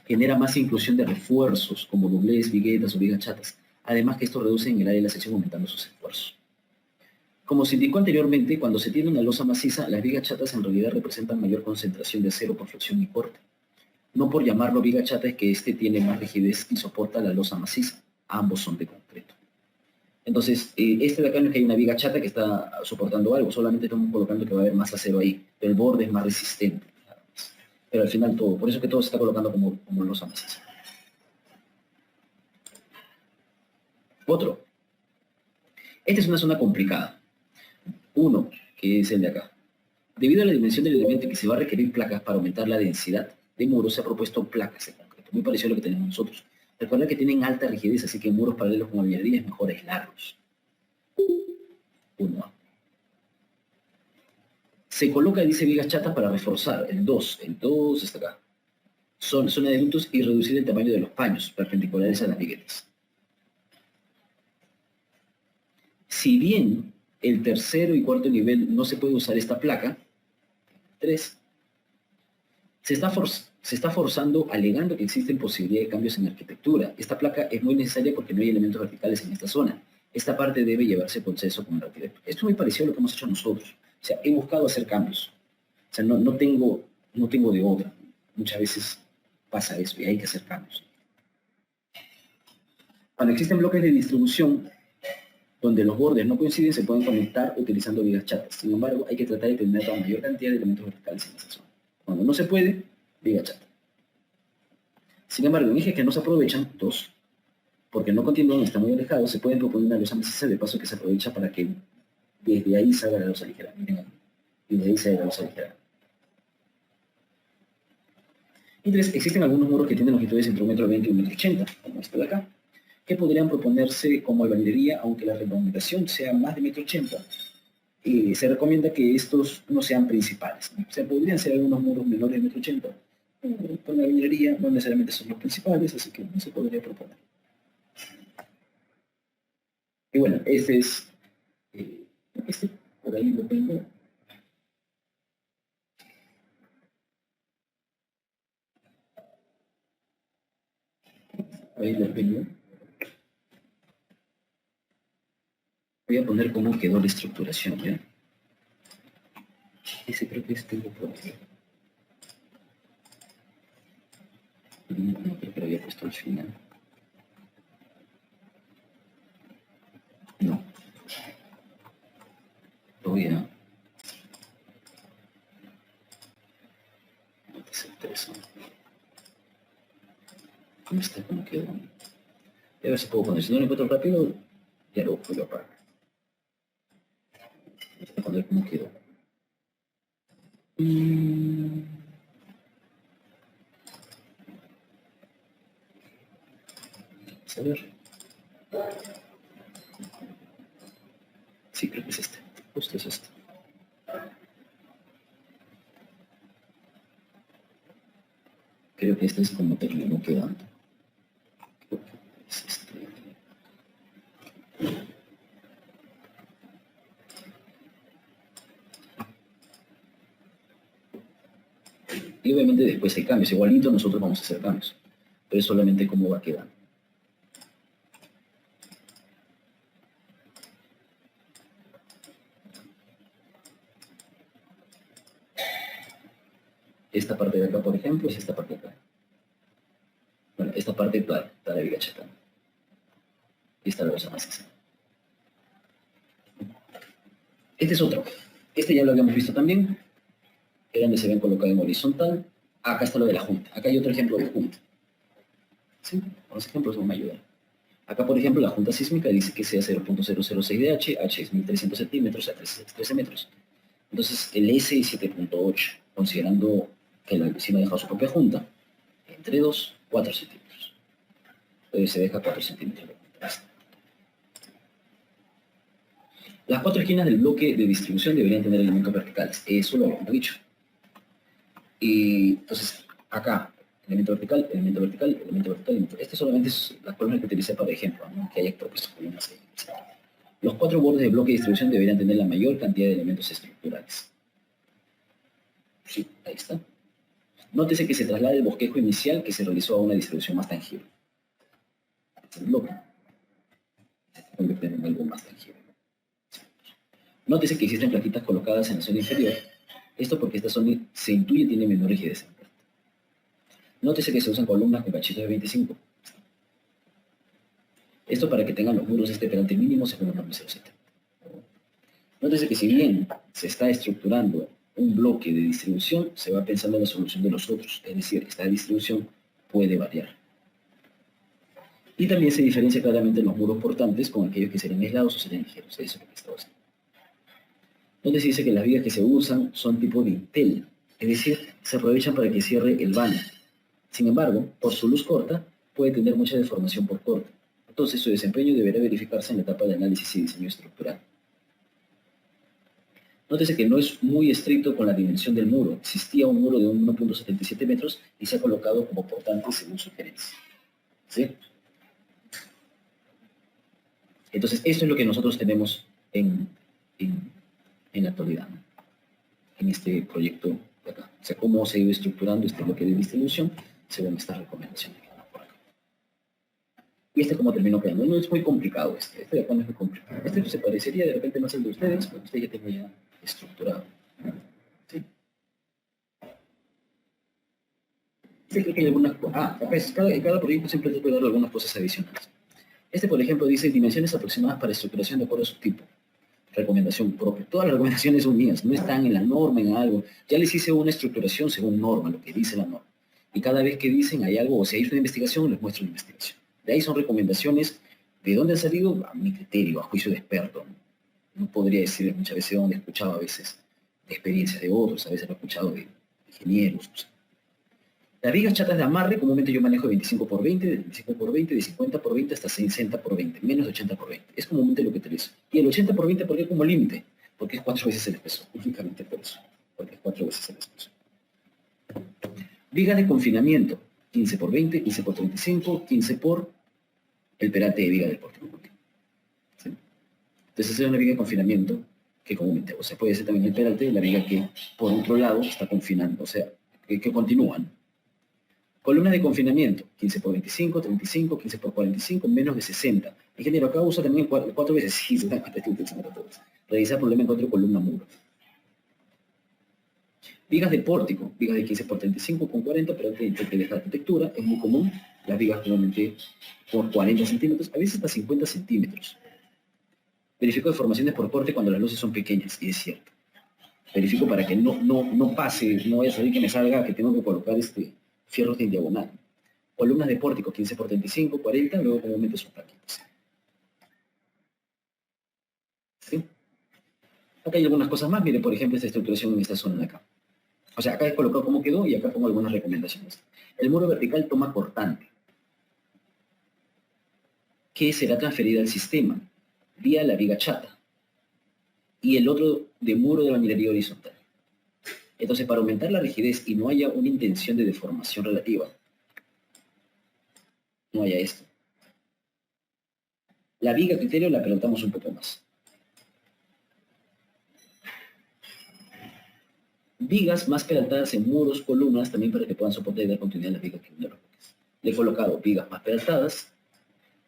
genera más inclusión de refuerzos como doblez, viguetas o vigas chatas. Además que esto reduce en el área de la sección aumentando sus esfuerzos. Como se indicó anteriormente, cuando se tiene una losa maciza, las vigas chatas en realidad representan mayor concentración de acero por flexión y corte. No por llamarlo viga chata es que este tiene más rigidez y soporta la losa maciza. Ambos son de concreto. Entonces, este de acá no es que hay una viga chata que está soportando algo, solamente estamos colocando que va a haber más acero ahí, pero el borde es más resistente. Pero al final todo, por eso que todo se está colocando como losa maciza. Otro. Esta es una zona complicada. Uno, que es el de acá. Debido a la dimensión del elemento que se va a requerir placas para aumentar la densidad de muros, se ha propuesto placas de concreto, muy parecido a lo que tenemos nosotros. Recuerda que tienen alta rigidez, así que en muros paralelos con albañilería es mejor aislarlos. 1. Se coloca, dice, vigas chatas para reforzar. El 2 está acá. Zona de ductos y reducir el tamaño de los paños perpendiculares a las viguetas. Si bien el tercero y cuarto nivel no se puede usar esta placa, 3, se está forzando alegando que existen posibilidades de cambios en arquitectura. Esta placa es muy necesaria porque no hay elementos verticales en esta zona. Esta parte debe llevarse consenso con el arquitecto. Esto es muy parecido a lo que hemos hecho nosotros. O sea, he buscado hacer cambios. O sea, no tengo de otra. Muchas veces pasa eso y hay que hacer cambios. Cuando existen bloques de distribución donde los bordes no coinciden, se pueden conectar utilizando vigas chatas. Sin embargo, hay que tratar de tener la mayor cantidad de elementos verticales en esa zona. Cuando no se puede, viga chata. Sin embargo, en ejes que no se aprovechan, 2, porque no continúan, están muy alejados, se pueden proponer una losa maciza de paso que se aprovecha para que desde ahí salga la losa ligera. Miren aquí. Y desde ahí salga la losa ligera. Y 3, existen algunos muros que tienen longitudes entre 1,20 m y 1,80 m, como este de acá, que podrían proponerse como albañilería, aunque la reglamentación sea más de 1,80 m. Se recomienda que estos no sean principales. O sea, podrían ser algunos muros menores de 1,80 m. Con la albañilería no necesariamente son los principales, así que no se podría proponer. Y bueno, este es... por ahí lo tengo. Ahí lo tengo. Voy a poner cómo quedó la estructuración, ¿ya? Ese creo que tengo por aquí. No, creo que lo había puesto al final. No. Lo voy a... ¿Cómo está? ¿Cómo quedó? A ver si puedo poner. Si no lo encuentro rápido, ya lo puedo apagar. Voy a poner cómo quedó. Vamos a ver. Sí, creo que es este. Justo es este. Creo que este es como terminó quedando. Creo que es este. Y obviamente después hay cambios. Igualito nosotros vamos a hacer cambios. pero es solamente cómo va quedando. Esta parte de acá, por ejemplo, es esta parte de acá. Bueno, esta parte está la viga chata. Y esta la cosa más. Este es otro. Este ya lo habíamos visto también. Era donde se ven colocado en horizontal. Acá está lo de la junta. Acá hay otro ejemplo de junta. ¿Sí? Los ejemplos van a ayudar. Acá, por ejemplo, la junta sísmica dice que sea 0.006 de H es 1300 centímetros, a 13 metros. Entonces, el S es 7.8, considerando que la vecina ha dejado su propia junta, entre 2, 4 centímetros. Entonces se deja 4 centímetros de contraste. Las 4 esquinas del bloque de distribución deberían tener elementos verticales. Eso lo habíamos dicho. Y entonces, acá, elemento vertical, elemento vertical, elemento vertical, elemento. Este solamente es las columnas que utilicé para ejemplo, ¿no? Que haya propuesto columnas ahí, etc. Los 4 bordes de bloque de distribución deberían tener la mayor cantidad de elementos estructurales. Sí, ahí está. Nótese que se traslada el bosquejo inicial que se realizó a una distribución más tangible. El bloque se convierte en algo más tangible. Nótese que existen plaquitas colocadas en la zona inferior. Esto porque esta zona se intuye tiene menor rigidez. Nótese que se usan columnas con cachitos de 25. Esto para que tengan los muros este perante mínimo según la norma 07. Nótese que si bien se está estructurando un bloque de distribución, se va pensando en la solución de los otros. Es decir, esta distribución puede variar. Y también se diferencia claramente los muros portantes con aquellos que serían aislados o serían ligeros. Eso es lo que estamos haciendo. Donde se dice que las vigas que se usan son tipo dintel, es decir, se aprovechan para que cierre el vano. Sin embargo, por su luz corta, puede tener mucha deformación por corte. Entonces, su desempeño deberá verificarse en la etapa de análisis y diseño estructural. Nótese que no es muy estricto con la dimensión del muro. Existía un muro de 1.77 metros y se ha colocado como portante según sugerencia. ¿Sí? Entonces, esto es lo que nosotros tenemos en la actualidad, ¿no? En este proyecto de acá. O sea, cómo se ha ido estructurando este bloque de distribución según estas recomendaciones que van por acá. Y este cómo terminó quedando. No es muy complicado este de acá no es muy complicado. Este se parecería de repente más al de ustedes, pero usted ya tiene ya estructurado. ¿Sí? Sí, creo que hay algunas... cada proyecto siempre te puede dar algunas cosas adicionales. Este, por ejemplo, dice dimensiones aproximadas para estructuración de acuerdo a su tipo. Recomendación propia. Todas las recomendaciones son mías, no están en la norma, en algo. Ya les hice una estructuración según norma, lo que dice la norma. Y cada vez que dicen hay algo, o si hay una investigación, les muestro la investigación. De ahí son recomendaciones. ¿De dónde han salido? A mi criterio, a juicio de experto. No podría decir muchas veces de dónde he escuchado a veces de experiencias de otros, a veces lo he escuchado de ingenieros. O sea. Las vigas chatas de amarre, comúnmente yo manejo de 25 por 20, de 25 por 20, de 50 por 20 hasta 60 por 20, menos de 80 por 20. Es comúnmente lo que utilizo. Y el 80 por 20, ¿por qué como límite? Porque es 4 veces el espeso, únicamente por eso. Porque es 4 veces el espeso. Vigas de confinamiento, 15 por 20, 15 por 35, 15 por el perate de viga del pórtico. ¿Sí? Entonces es una viga de confinamiento que comúnmente, o sea, puede ser también el perate de la viga que por otro lado está confinando, o sea, que continúan. Columna de confinamiento, 15 por 25, 35, 15 por 45, menos de 60. Ingeniero, acá usa también 4 veces. Sí, realizar problema en 4 columna muro. Vigas de pórtico, vigas de 15 por 35 con 40, pero que deja la arquitectura, es muy común. Las vigas normalmente por 40 centímetros, a veces hasta 50 centímetros. Verifico deformaciones por corte cuando las luces son pequeñas, y es cierto. Verifico para que no pase, no vaya a salir que me salga que tengo que colocar fierros en diagonal. Columnas de pórtico, 15 por 35, 40, luego comúnmente son plaquitas. ¿Sí? Acá hay algunas cosas más, mire, por ejemplo, esta estructuración en esta zona de acá. O sea, acá he colocado cómo quedó y acá pongo algunas recomendaciones. El muro vertical toma cortante, que será transferida al sistema vía la viga chata. Y el otro de muro de bañilería horizontal. Entonces, para aumentar la rigidez y no haya una intención de deformación relativa, no haya esto. La viga criterio la pelotamos un poco más. Vigas más peraltadas en muros, columnas, también para que puedan soportar y dar continuidad a las vigas que unen los bloques. Le he colocado vigas más pedaltadas,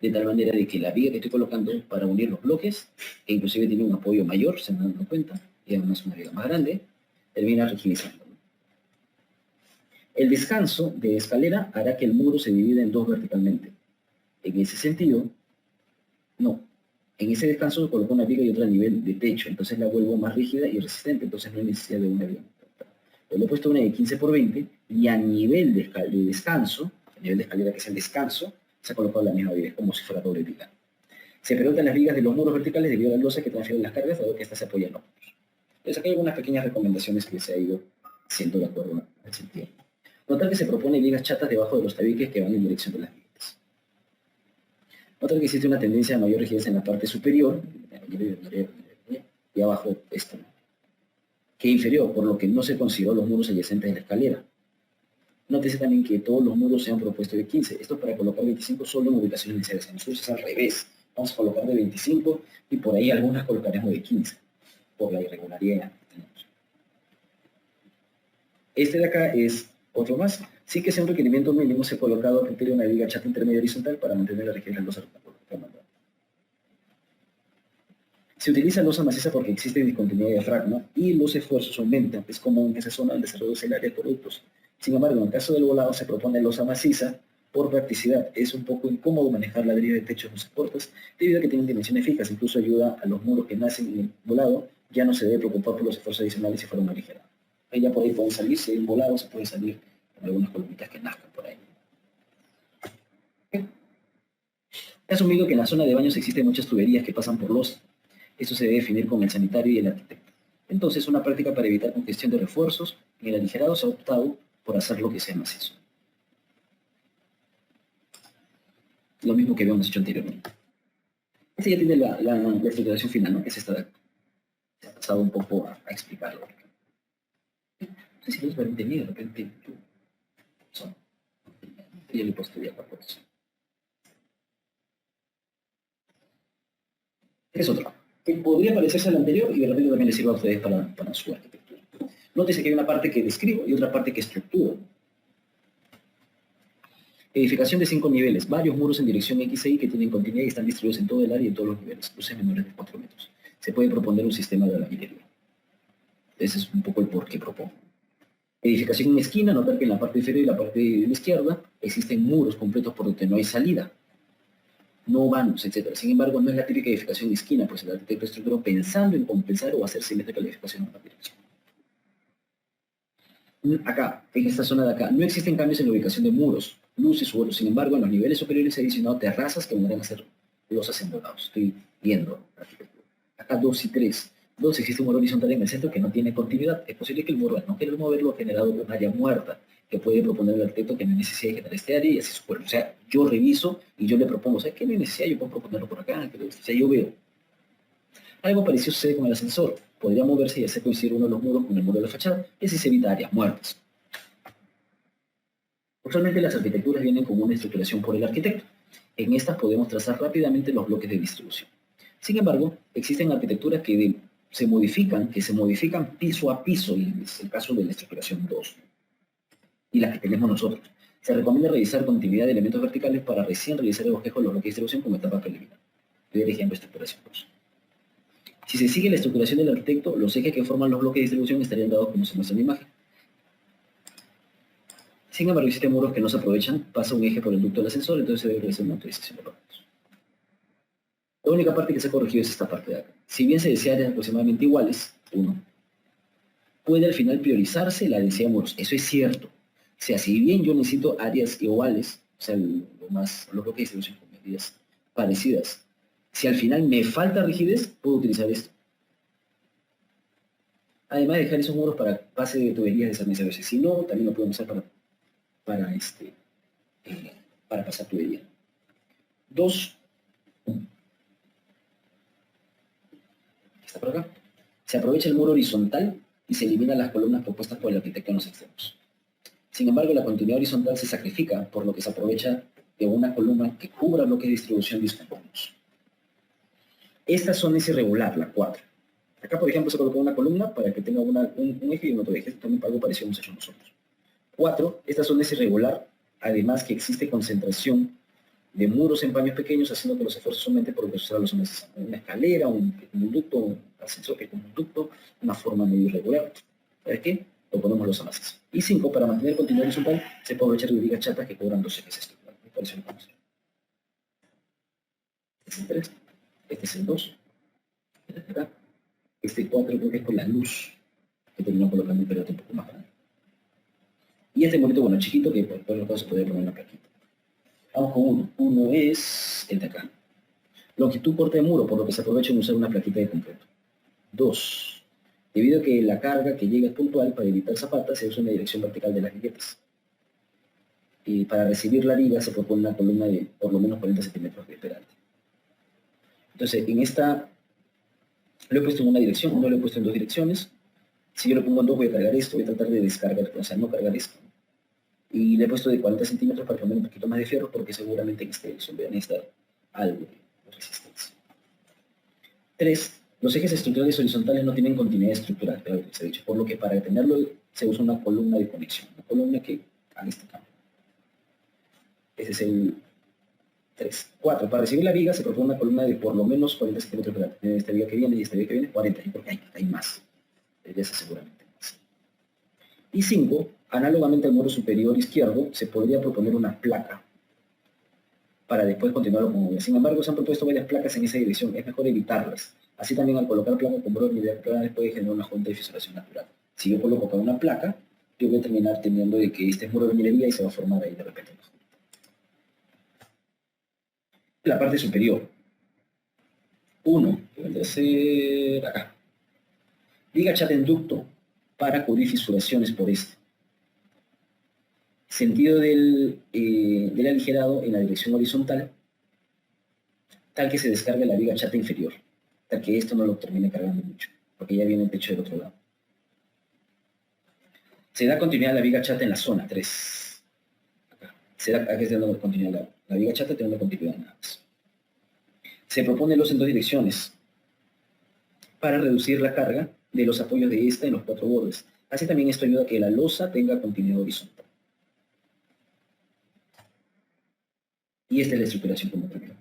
de tal manera de que la viga que estoy colocando para unir los bloques, que inclusive tiene un apoyo mayor, se me dan cuenta, y además una viga más grande, termina rigidizando. El descanso de escalera hará que el muro se divida en dos verticalmente. En ese sentido, no. En ese descanso coloco una viga y otra a nivel de techo, entonces la vuelvo más rígida y resistente, entonces no hay necesidad de una viga. Yo le he puesto una de 15 por 20 y a nivel de descanso, a nivel de escalera que es el descanso, se ha colocado la misma viga, es como si fuera doble viga. Se preguntan las vigas de los muros verticales debido a la losa que transfieren las cargas, dado que estas se apoyan en los muros. Entonces aquí hay algunas pequeñas recomendaciones que se ha ido siendo de acuerdo al sentido. Notar que se propone vigas chatas debajo de los tabiques que van en dirección de las vigas. Notar que existe una tendencia a mayor rigidez en la parte superior y abajo esta, que inferior, por lo que no se consideró los muros adyacentes de la escalera. Nótese también que todos los muros se han propuesto de 15. Esto para colocar 25 solo en ubicaciones necesarias. Nosotros es al revés. Vamos a colocar de 25 y por ahí algunas colocaremos de 15, por la irregularidad que tenemos. Este de acá es otro más. Sí que sea un requerimiento mínimo, se ha colocado a criterio una viga chata intermedia horizontal para mantener la rigidez de los artículos. Se utiliza losa maciza porque existe discontinuidad de diafragma y los esfuerzos aumentan. Es común que se zona donde se reduce el área de productos. Sin embargo, en el caso del volado se propone losa maciza por practicidad. Es un poco incómodo manejar la deriva de techos no soportes debido a que tienen dimensiones fijas. Incluso ayuda a los muros que nacen en el volado. Ya no se debe preocupar por los esfuerzos adicionales si fuera una ligera. Ahí ya por ahí pueden salir, si hay un volado se puede salir con algunas columnitas que nazcan por ahí. He asumido que en la zona de baños existen muchas tuberías que pasan por losa. Esto se debe definir con el sanitario y el arquitecto. Entonces, una práctica para evitar congestión de refuerzos, en el aligerado se ha optado por hacer lo que sea macizo. Lo mismo que habíamos hecho anteriormente. Este ya tiene la estructuración final, ¿no? Que es esta de acá. Se ha pasado un poco a explicarlo. No sé si lo es entendido, de repente. Yo le he puesto ya acá por eso. Es otro, que podría parecerse al anterior y de repente también les sirva a ustedes para su arquitectura. Nótese que hay una parte que describo y otra parte que estructuro. Edificación de 5 niveles, varios muros en dirección X e Y que tienen continuidad y están distribuidos en todo el área y en todos los niveles, luces menores de 4 metros. Se puede proponer un sistema de albañilería. Ese es un poco el por qué propongo. Edificación en esquina, notar que en la parte inferior y la parte de la izquierda existen muros completos por donde no hay salida. No vanos, etc. Sin embargo, no es la típica edificación de esquina, pues el arquitecto estructuró pensando en compensar o hacer simétrica la edificación en una dirección. Acá, en esta zona de acá, no existen cambios en la ubicación de muros, luces u otros. Sin embargo, en los niveles superiores se ha adicionado terrazas que vendrán a ser losas endonados. Estoy viendo la arquitectura. Acá 2 y 3. 2 existe un muro horizontal en el centro que no tiene continuidad. Es posible que el muro, al no querer moverlo, ha generado un área muerta que puede proponer el arquitecto que no hay necesidad de generar este área y así su cuerpo. O sea, yo reviso y yo le propongo, ¿sabes qué? No hay necesidad, yo puedo proponerlo por acá. O sea, yo veo. Algo parecido sucede con el ascensor. Podría moverse y hacer coincidir uno de los muros con el muro de la fachada y así se evita áreas muertas. Usualmente las arquitecturas vienen con una estructuración por el arquitecto. En estas podemos trazar rápidamente los bloques de distribución. Sin embargo, existen arquitecturas que se modifican piso a piso, y es el caso de la estructuración 2, y las que tenemos nosotros. Se recomienda revisar continuidad de elementos verticales para recién realizar el bosquejo de los bloques de distribución como etapa preliminar. Estoy eligiendo estructuración 2. Si se sigue la estructuración del arquitecto, los ejes que forman los bloques de distribución estarían dados como se muestra en la imagen. Sin embargo, existen muros que no se aprovechan, pasa un eje por el ducto del ascensor, entonces se debe realizar una autorización de productos. La única parte que se ha corregido es esta parte de acá. Si bien se desea áreas aproximadamente iguales, 1, puede al final priorizarse la densidad de muros. Eso es cierto. O sea, si bien yo necesito áreas iguales, o sea, los bloques de distribución con medidas parecidas, si al final me falta rigidez, puedo utilizar esto. Además de dejar esos muros para pase de tuberías de San veces. Si no, también lo podemos usar para pasar tubería. 2. Está por acá. Se aprovecha el muro horizontal y se eliminan las columnas propuestas por el arquitecto en los extremos. Sin embargo, la continuidad horizontal se sacrifica, por lo que se aprovecha de una columna que cubra bloques de distribución discontinuos. Esta zona es irregular, la 4. Acá, por ejemplo, se colocó una columna para que tenga un eje y un otro eje. También algo parecido hemos hecho nosotros. 4, esta zona es irregular Además que existe concentración de muros en paños pequeños, haciendo que los esfuerzos aumenten por usar los hombres una escalera, un ducto, un ascensor que es como un ducto, una forma medio irregular. ¿Para qué? Lo ponemos los amases. Y 5, para mantener continuidad horizontal, se puede aprovechar de vigas chatas que cobran 2 ejes estructurales. Por eso lo ponemos. Este es el 3, este es el 2, este es acá. Este 4 creo que es por la luz que terminó colocando un periodo un poco más grande. Y este monito, bueno, chiquito, que por lo tanto se puede poner una plaquita. Vamos con uno. Uno es el de acá. Longitud corta de muro, por lo que se aprovecha en usar una plaquita de concreto. 2. Debido a que la carga que llega es puntual, para evitar zapatas se usa una dirección vertical de las viguetas. Y para recibir la viga se propone una columna de por lo menos 40 centímetros de peralte. Entonces, en esta lo he puesto en una dirección, no lo he puesto en dos direcciones. Si yo lo pongo en dos, voy a cargar esto, voy a tratar de descargar, o sea, no cargar esto. Y le he puesto de 40 centímetros para poner un poquito más de fierro, porque seguramente en esta dirección voy a necesitar algo de resistencia. 3. Los ejes estructurales horizontales no tienen continuidad estructural, claro que se ha dicho, por lo que para detenerlo se usa una columna de conexión, una columna que haga este cambio. Ese es el 3. 4. Para recibir la viga se propone una columna de por lo menos 40 centímetros de tener esta viga que viene y esta viga que viene, 40, porque hay más. Debería ser seguramente más. Y 5. Análogamente al muro superior izquierdo, se podría proponer una placa para después continuar con ella. Sin embargo, se han propuesto varias placas en esa dirección. Es mejor evitarlas. Así también al colocar placas con muros unilaterales puede generar una junta de fisuración natural. Si yo coloco para una placa, yo voy a terminar teniendo de que este es muro de minería y se va a formar ahí de repente. La parte superior. 1. Debe de ser acá. Viga chata en ducto para cubrir fisuraciones por este. Sentido del aligerado en la dirección horizontal, tal que se descargue la viga chata inferior, tal que esto no lo termine cargando mucho, porque ya viene el techo del otro lado. Se da continuidad a la viga chata en la zona 3. Acá. Aquí se da continuidad la viga chata tiene una continuidad nada más. Se propone los en dos direcciones para reducir la carga de los apoyos de esta en los 4 bordes. Así también esto ayuda a que la losa tenga continuidad horizontal. Y esta es la estructuración como termina.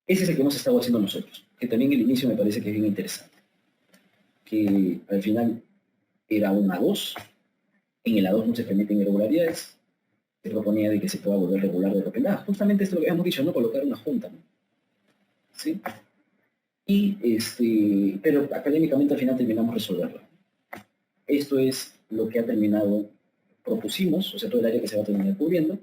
Ese es el que hemos estado haciendo nosotros, que también el inicio me parece que es bien interesante. Que al final era un A2, en el A2 no se permiten irregularidades, se proponía de que se pueda volver regular de repente. Justamente esto lo que habíamos dicho, ¿no? Colocar una junta, ¿no? ¿Sí? Y pero académicamente al final terminamos resolverlo. Esto es lo que ha terminado, propusimos, o sea, todo el área que se va a terminar cubriendo,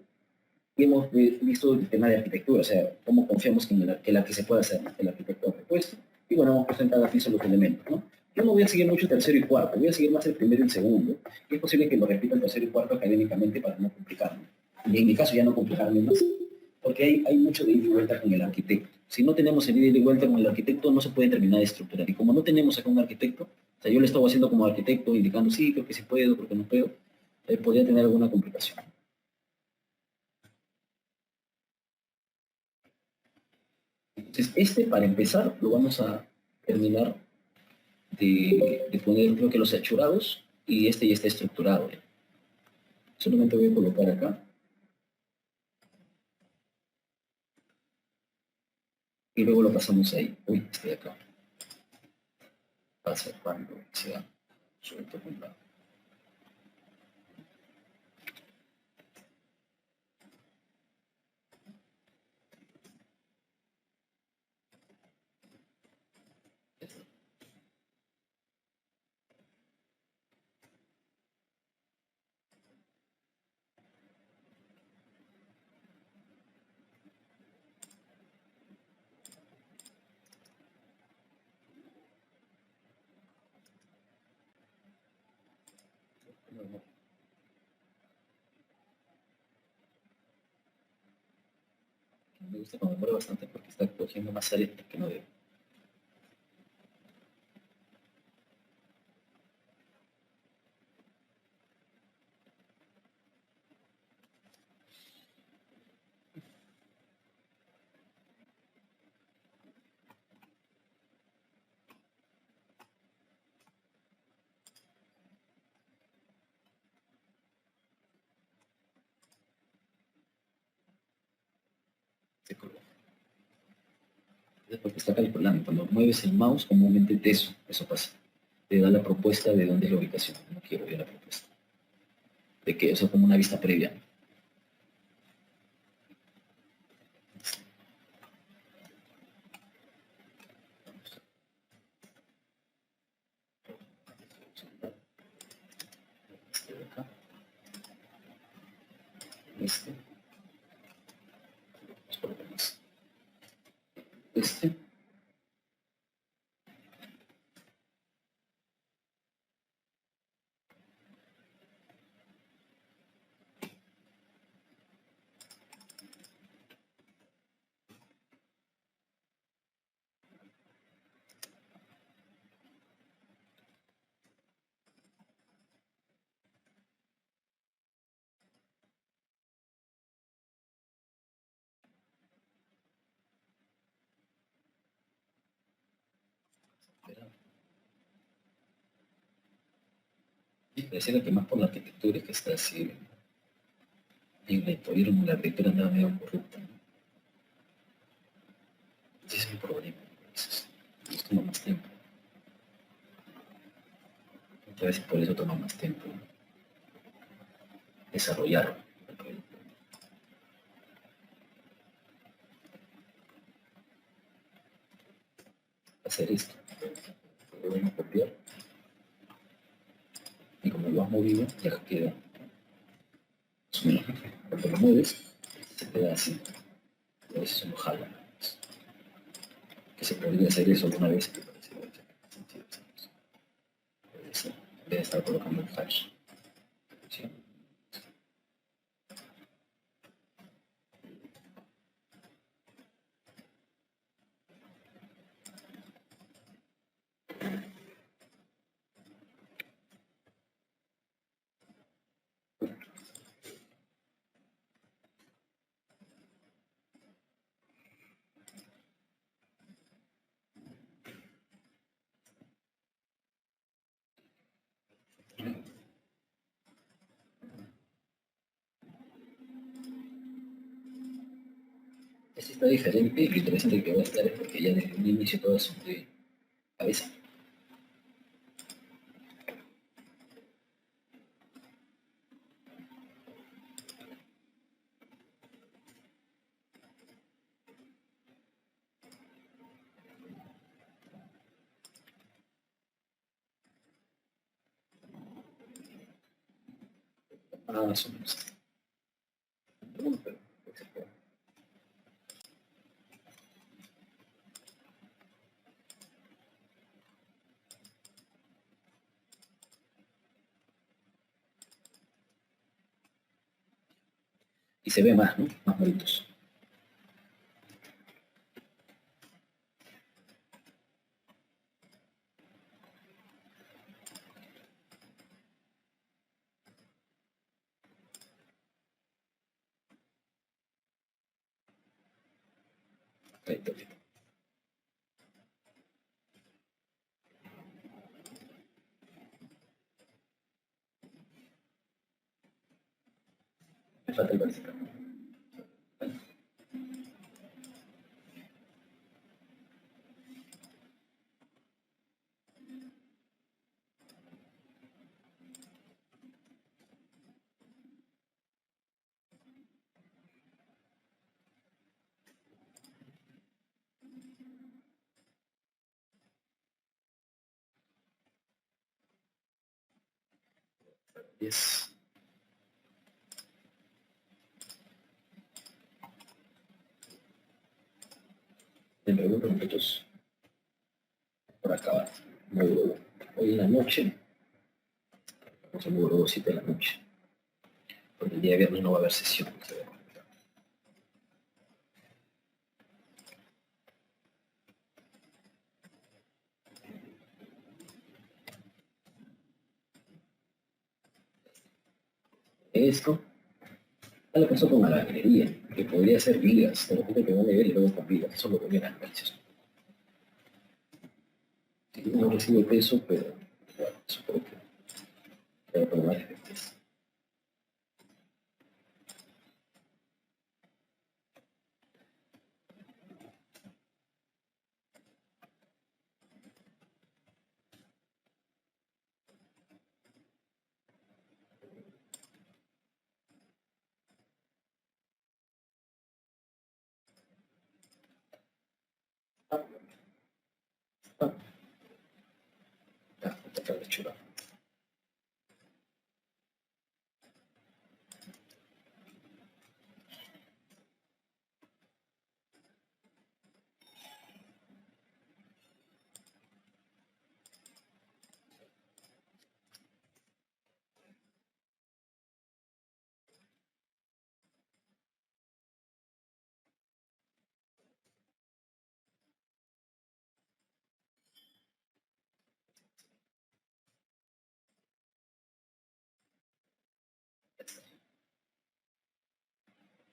y hemos visto el tema de arquitectura, o sea, cómo confiamos que la que se pueda hacer, el arquitecto ha propuesto, y bueno, hemos puesto en cada piso los elementos, ¿no? Yo no voy a seguir mucho el tercero y cuarto, voy a seguir más el primero y el segundo, y es posible que lo repita el tercero y cuarto académicamente para no complicarme. Y en mi caso ya no complicarme más, porque hay mucho de ida y vuelta con el arquitecto. Si no tenemos el ida y vuelta con el arquitecto, no se puede terminar de estructurar. Y como no tenemos acá un arquitecto, o sea, yo lo estaba haciendo como arquitecto, indicando, sí, creo que sí puedo, creo que no puedo, podría tener alguna complicación. Entonces, para empezar, lo vamos a terminar de poner, creo que los hechurados, y este ya está estructurado. Solamente voy a colocar acá. Y luego lo pasamos ahí. Uy, este de acá. Pasa cuando sea suelto con la... Me gusta cuando muere bastante porque está cogiendo más área que no debe. este color. Porque está calculando. Cuando mueves el mouse, comúnmente eso pasa. Te da la propuesta de dónde es la ubicación. No quiero ver la propuesta. De que, o sea, como una vista previa. Este de acá. Este. Vamos por acá más. Este. Y pareciera que más por la arquitectura es que está así. En la arquitectura andaba medio corrupta, ¿no? Ese es mi problema. Nos toma más tiempo. A veces por eso toma más tiempo, ¿no? Desarrollar el proyecto. Hacer esto. Lo voy a copiar. Y como lo has movido, ya queda. Cuando lo mueves, se queda así. A veces uno jala. Que se podría hacer eso alguna vez, que parece sencillo. En vez de estar colocando el hash. ¿Sí? Este está diferente y lo interesante que va a estar es porque ya desde un inicio todas son de cabeza. Más o menos. Bueno, pero se puede. Y se ve más, ¿no? Más bonitos. Ahí está bien. Me falta el básico. Yes. Me pregunto, muchachos, por acá, módulo hoy en la noche, vamos al módulo 7 de la noche, porque el día viernes no va a haber sesión. Esto, ya lo pasó con la galería, que podría ser vigas, de repente que van a ver y luego con vigas, eso lo ponía en las no recibe peso, pero bueno, supongo que va a tomar efectos.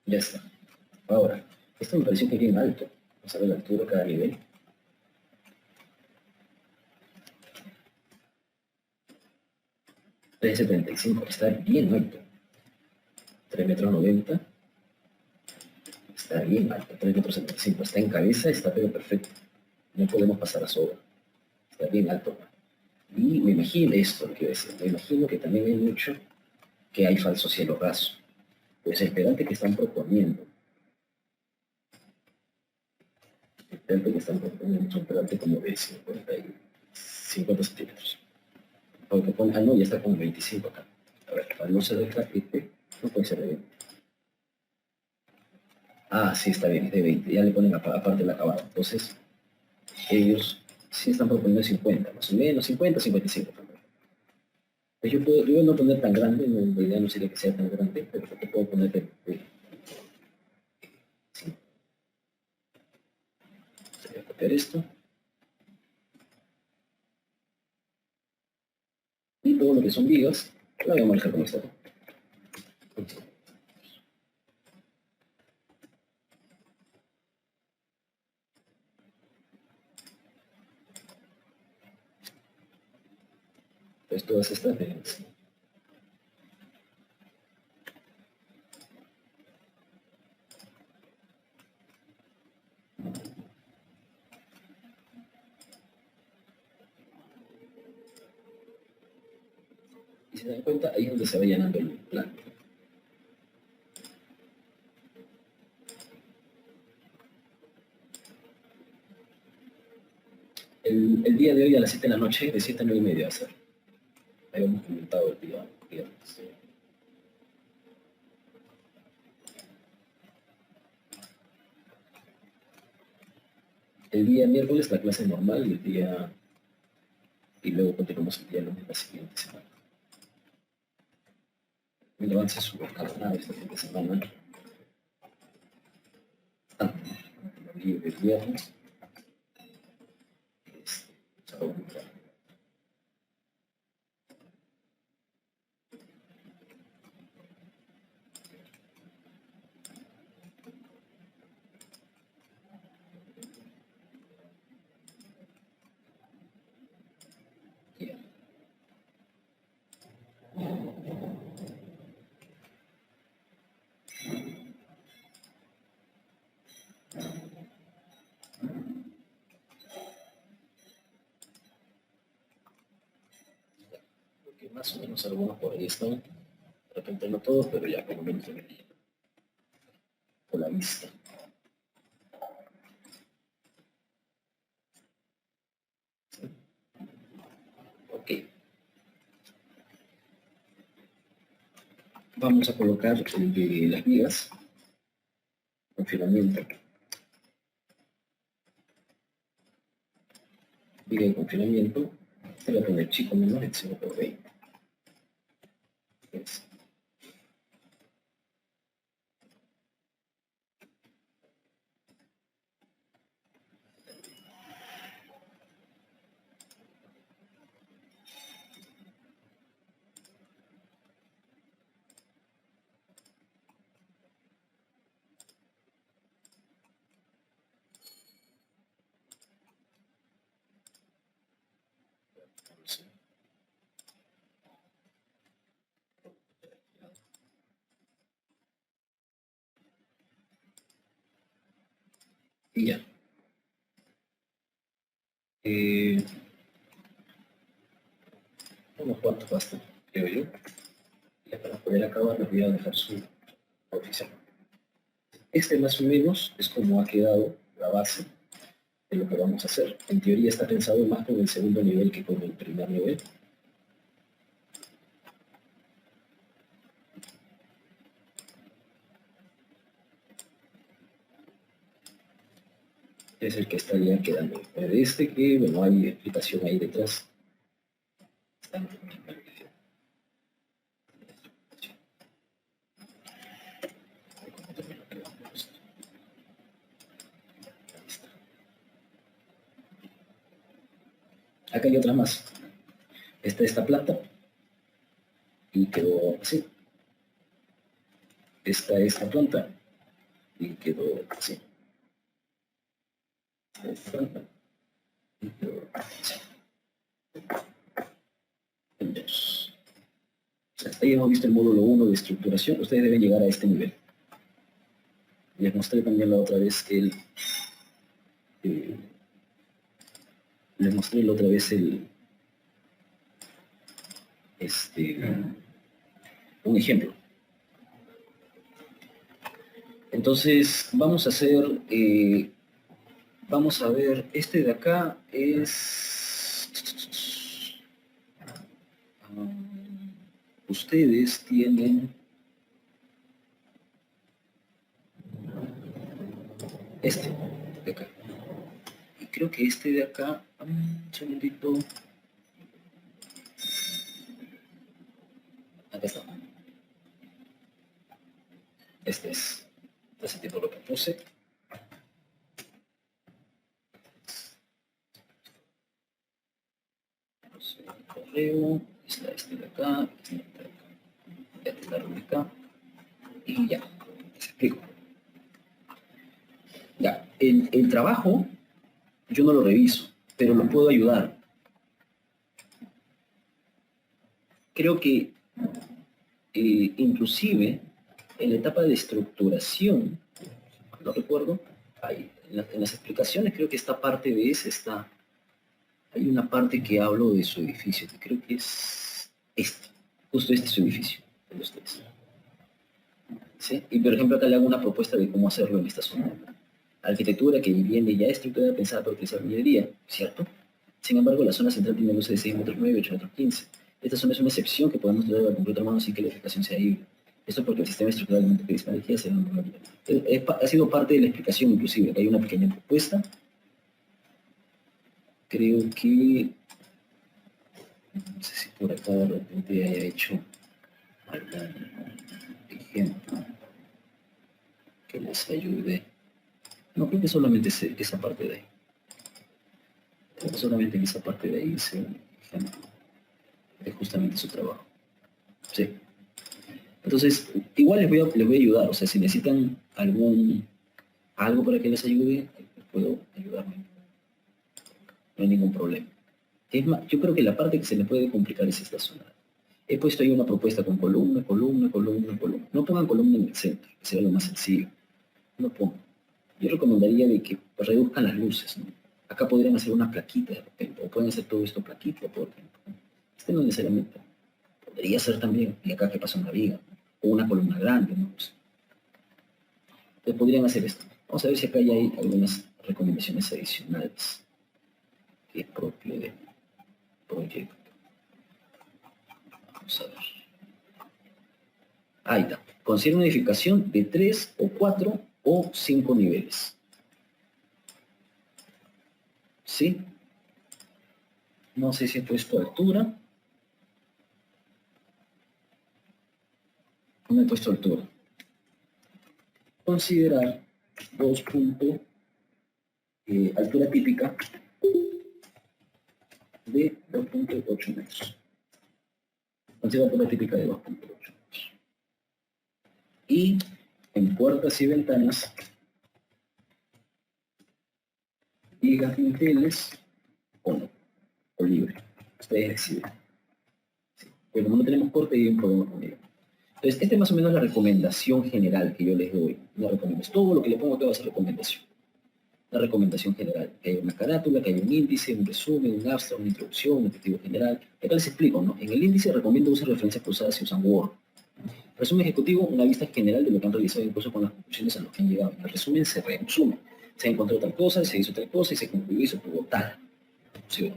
Ya está. Ahora, esto me pareció que es bien alto. Vamos a ver la altura de cada nivel. 3,75, está bien alto. 3,90 m, está bien alto. 3,75 m, está en cabeza, está pero perfecto. No podemos pasar a sobra. Está bien alto. Y me imagino esto, lo que iba a decir. Me imagino que también hay mucho que hay falso cielo raso. Pues el pedante que están proponiendo, es un pedante como de 50 centímetros. Porque pone, no, ya está con 25 acá. A ver, para no ser de este, no puede ser de 20. Ah, sí, está bien, es de 20. Ya le ponen aparte el acabado. Entonces, ellos sí están proponiendo 50, más o menos, 50, 55 también. Pues yo voy a no poner tan grande, la idea no sería que sea tan grande, pero te puedo poner de sí. Voy a copiar esto. Y todo lo que son vigas, la voy a marcar como está. Pues todas estas vigas. Y si se dan cuenta, ahí es donde se va llenando el plan. El día de hoy a las 7 de la noche, de 7 a 9 y media va a ser. Ahí hemos comentado el día viernes. El día miércoles la clase normal y luego continuamos el día lunes la siguiente semana. El avance es súper cargado este fin de semana. El viernes. Sábado, ya. Porque más o menos algunos por ahí están. De repente no todos, pero ya por lo menos debería. Por la vista. Ok. Vamos a colocar el de las vigas. Confinamiento. Viga de confinamiento. Este voy a poner chico menor en 0,20. Y ya. Unos cuantos basta, creo yo. Ya para poder acabar les voy a dejar su oficial. Este más o menos es como ha quedado la base de lo que vamos a hacer. En teoría está pensado más con el segundo nivel que con el primer nivel. Es el que estaría quedando. Pero este que, bueno, hay explicación ahí detrás. Acá hay otra más. Esta planta. Y quedó así. Esta planta. Y quedó así. Entonces, hasta ahí hemos visto el módulo 1 de estructuración. Ustedes deben llegar a este nivel. Les mostré también la otra vez les mostré la otra vez un ejemplo. Entonces, vamos a hacer, vamos a ver, este de acá es, ustedes tienen este de acá. Y creo que este de acá, un segundito, acá está. Este es. Hace tiempo lo que puse. El correo, está este de acá, este de acá, este de acá, y ya, les explico. Ya, el trabajo yo no lo reviso, pero lo puedo ayudar. Creo que inclusive en la etapa de estructuración, no recuerdo, ahí, en las explicaciones creo que esta parte de ese está. Hay una parte que hablo de su edificio, que creo que es este, justo este es su edificio, de los tres. ¿Sí? Y por ejemplo acá le hago una propuesta de cómo hacerlo en esta zona. Arquitectura que viene ya estructurada pensada para utilizar minería, ¿cierto? Sin embargo, la zona central tiene luces de 6 metros 9, 8 metros 15. Esta zona es una excepción que podemos traer al completo hermano sin que la edificación sea híbrida. Esto porque el sistema estructural que dispara energía se ha sido parte de la explicación inclusive, que hay una pequeña propuesta. Creo que, no sé si por acá de repente haya hecho algún ejemplo que les ayude. No, creo que solamente esa parte de ahí. Creo que solamente en esa parte de ahí hice un ejemplo de justamente su trabajo. Sí. Entonces, igual les voy a ayudar. O sea, si necesitan algo para que les ayude, les puedo ayudarme. No hay ningún problema. Es más, yo creo que la parte que se le puede complicar es esta zona. He puesto ahí una propuesta con columna, columna, columna, columna. No pongan columna en el centro, que sea lo más sencillo. No pongan. Yo recomendaría de que reduzcan las luces, ¿no? Acá podrían hacer una plaquita de repente, o pueden hacer todo esto plaquita, por ejemplo. Este no necesariamente. Podría ser también, y acá que pasa una viga, o una columna grande, ¿no? Pues, entonces podrían hacer esto. Vamos a ver si acá ya hay algunas recomendaciones adicionales que es propio del proyecto. Vamos a ver. Ahí está. Considera una edificación de 3 o 4 o 5 niveles. ¿Sí? No sé si he puesto altura. No he puesto altura. Considerar 2 puntos, altura típica de 2.8 metros. Considera altura típica de 2.8 metros. Y en puertas y ventanas, vigas dinteles o no, o libre. Ustedes deciden. Sí. Pero como no tenemos corte, hay un problema con ello. Entonces, esta es más o menos la recomendación general que yo les doy. No recomiendo. Todo lo que le pongo acá va a ser recomendación. La recomendación general. Que haya una carátula, que haya un índice, un resumen, un abstract, una introducción, un objetivo general. Acá les explico, ¿no? En el índice recomiendo usar referencias cruzadas si usan Word. Resumen ejecutivo, una vista general de lo que han realizado incluso con las conclusiones a las que han llegado. En el resumen se resume. Se encontró tal cosa, se hizo tal cosa y se concluyó y se tuvo tal. ¿Sí?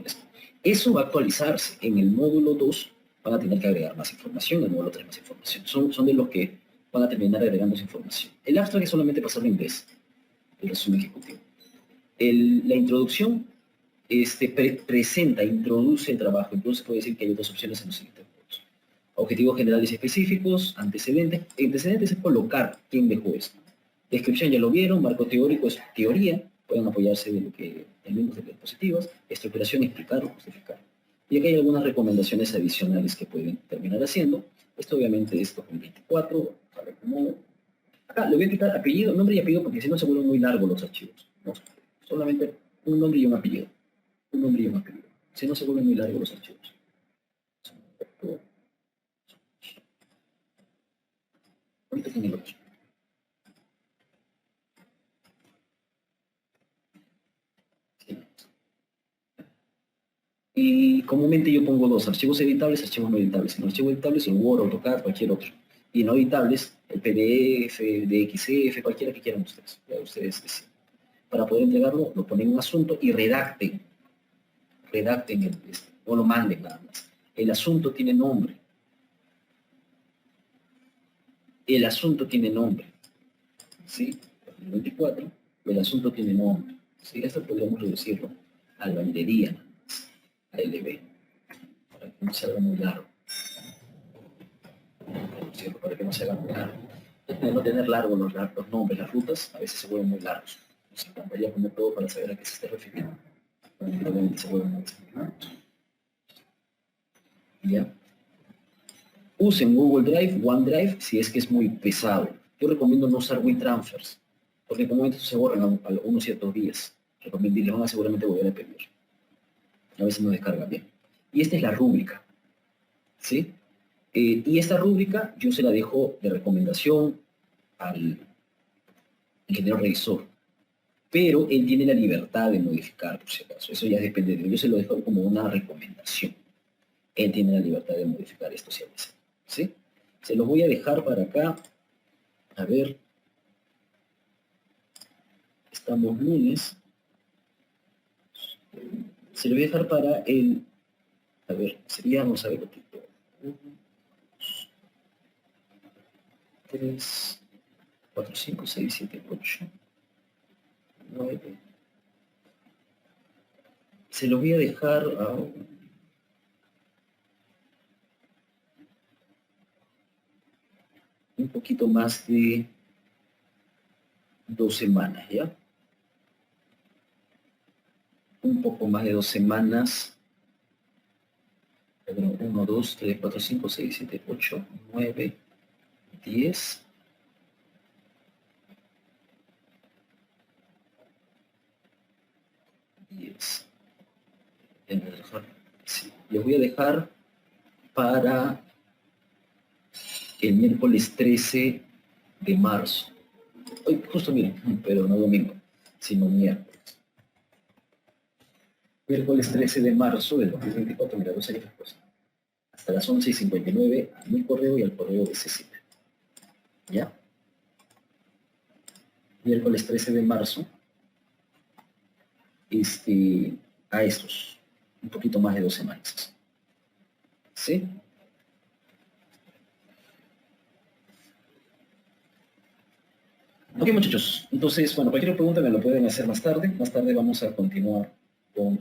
Eso va a actualizarse. En el módulo 2 van a tener que agregar más información, en el módulo 3 más información. Son de los que van a terminar agregando esa información. El abstract es solamente pasarlo en inglés, el resumen ejecutivo. La introducción presenta, introduce el trabajo. Entonces puede decir que hay otras opciones en los siguientes puntos. Objetivos generales y específicos, antecedentes. Antecedentes es colocar quién dejó esto. Descripción ya lo vieron, marco teórico es teoría, pueden apoyarse de lo que tenemos de diapositivas. Estructuración, explicar o justificar. Y aquí hay algunas recomendaciones adicionales que pueden terminar haciendo. Esto obviamente es 2024, a ver cómo Acá le voy a quitar apellido, nombre y apellido porque si no se vuelven muy largos los archivos. ¿No? Solamente un nombre y un apellido. Un nombre y un apellido. Si no se vuelven muy largos los archivos. Ahorita tiene el otro. Y comúnmente yo pongo dos, archivos editables, archivos no editables. En los archivos editables el Word, AutoCAD, cualquier otro. Y no editables, el PDF, DXF, cualquiera que quieran ustedes. Ya ustedes deciden. Para poder entregarlo, lo ponen en un asunto y redacten. Redacten el texto, no lo manden nada más. El asunto tiene nombre. El asunto tiene nombre. ¿Sí? El 24, el asunto tiene nombre. ¿Sí? Esto podríamos reducirlo a lavandería, nada más, a LB, para que no se haga muy largo. Para que no se haga muy largo. De no tener largos los nombres, las rutas, a veces se vuelven muy largos. Nos encantaría poner todo para saber a qué se está refiriendo. Probablemente se vuelven muy largos. ¿Ya? Usen Google Drive, OneDrive, si es que es muy pesado. Yo recomiendo no usar WeTransfers, porque como esto se borran a unos ciertos días. Recomiendo, y les van a seguramente volver a pedir. A veces no descarga bien. Y esta es la rúbrica, ¿sí? Y esta rúbrica yo se la dejo de recomendación al ingeniero revisor, pero él tiene la libertad de modificar, por si acaso. Eso ya depende de él. Yo se lo dejo como una recomendación. Él tiene la libertad de modificar esto si desea, ¿sí? Se los voy a dejar para acá. A ver. Estamos lunes. Se lo voy a dejar para el... A ver, sería, vamos a ver lo que... 3, 4, 5, 6, 7, 8, 9. Se los voy a dejar a... un poquito más de 2 semanas, ¿ya? Un poco más de 2 semanas. 1, 2, 3, 4, 5, 6, 7, 8, 9, 10. 10. Sí, les voy a dejar para el miércoles 13 de marzo. Hoy, justo miren, pero no domingo, sino miércoles. Miércoles 13 de marzo del 2024, mira, 2 años después. Hasta las 11:59 a mi correo y al correo de Cecilia. ¿Ya? Miércoles 13 de marzo. A estos. Un poquito más de 2 semanas. ¿Sí? Ok, muchachos. Entonces, bueno, cualquier pregunta me lo pueden hacer más tarde. Más tarde vamos a continuar con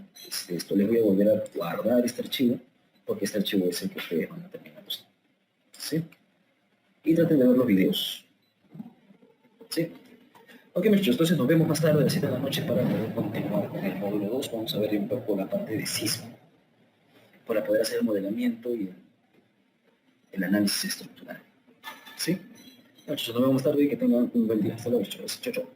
esto. Les voy a volver a guardar este archivo, porque este archivo es el que ustedes van a terminar usando. ¿Sí? Y traten de ver los videos. ¿Sí? Ok, muchachos, entonces nos vemos más tarde a las 7 de la noche para poder continuar con el módulo 2. Vamos a ver un poco la parte de sismo, para poder hacer el modelamiento y el análisis estructural. ¿Sí? Muchachos, nos vemos más tarde y que tengan un buen día. Hasta luego, chicos. Chao, chao.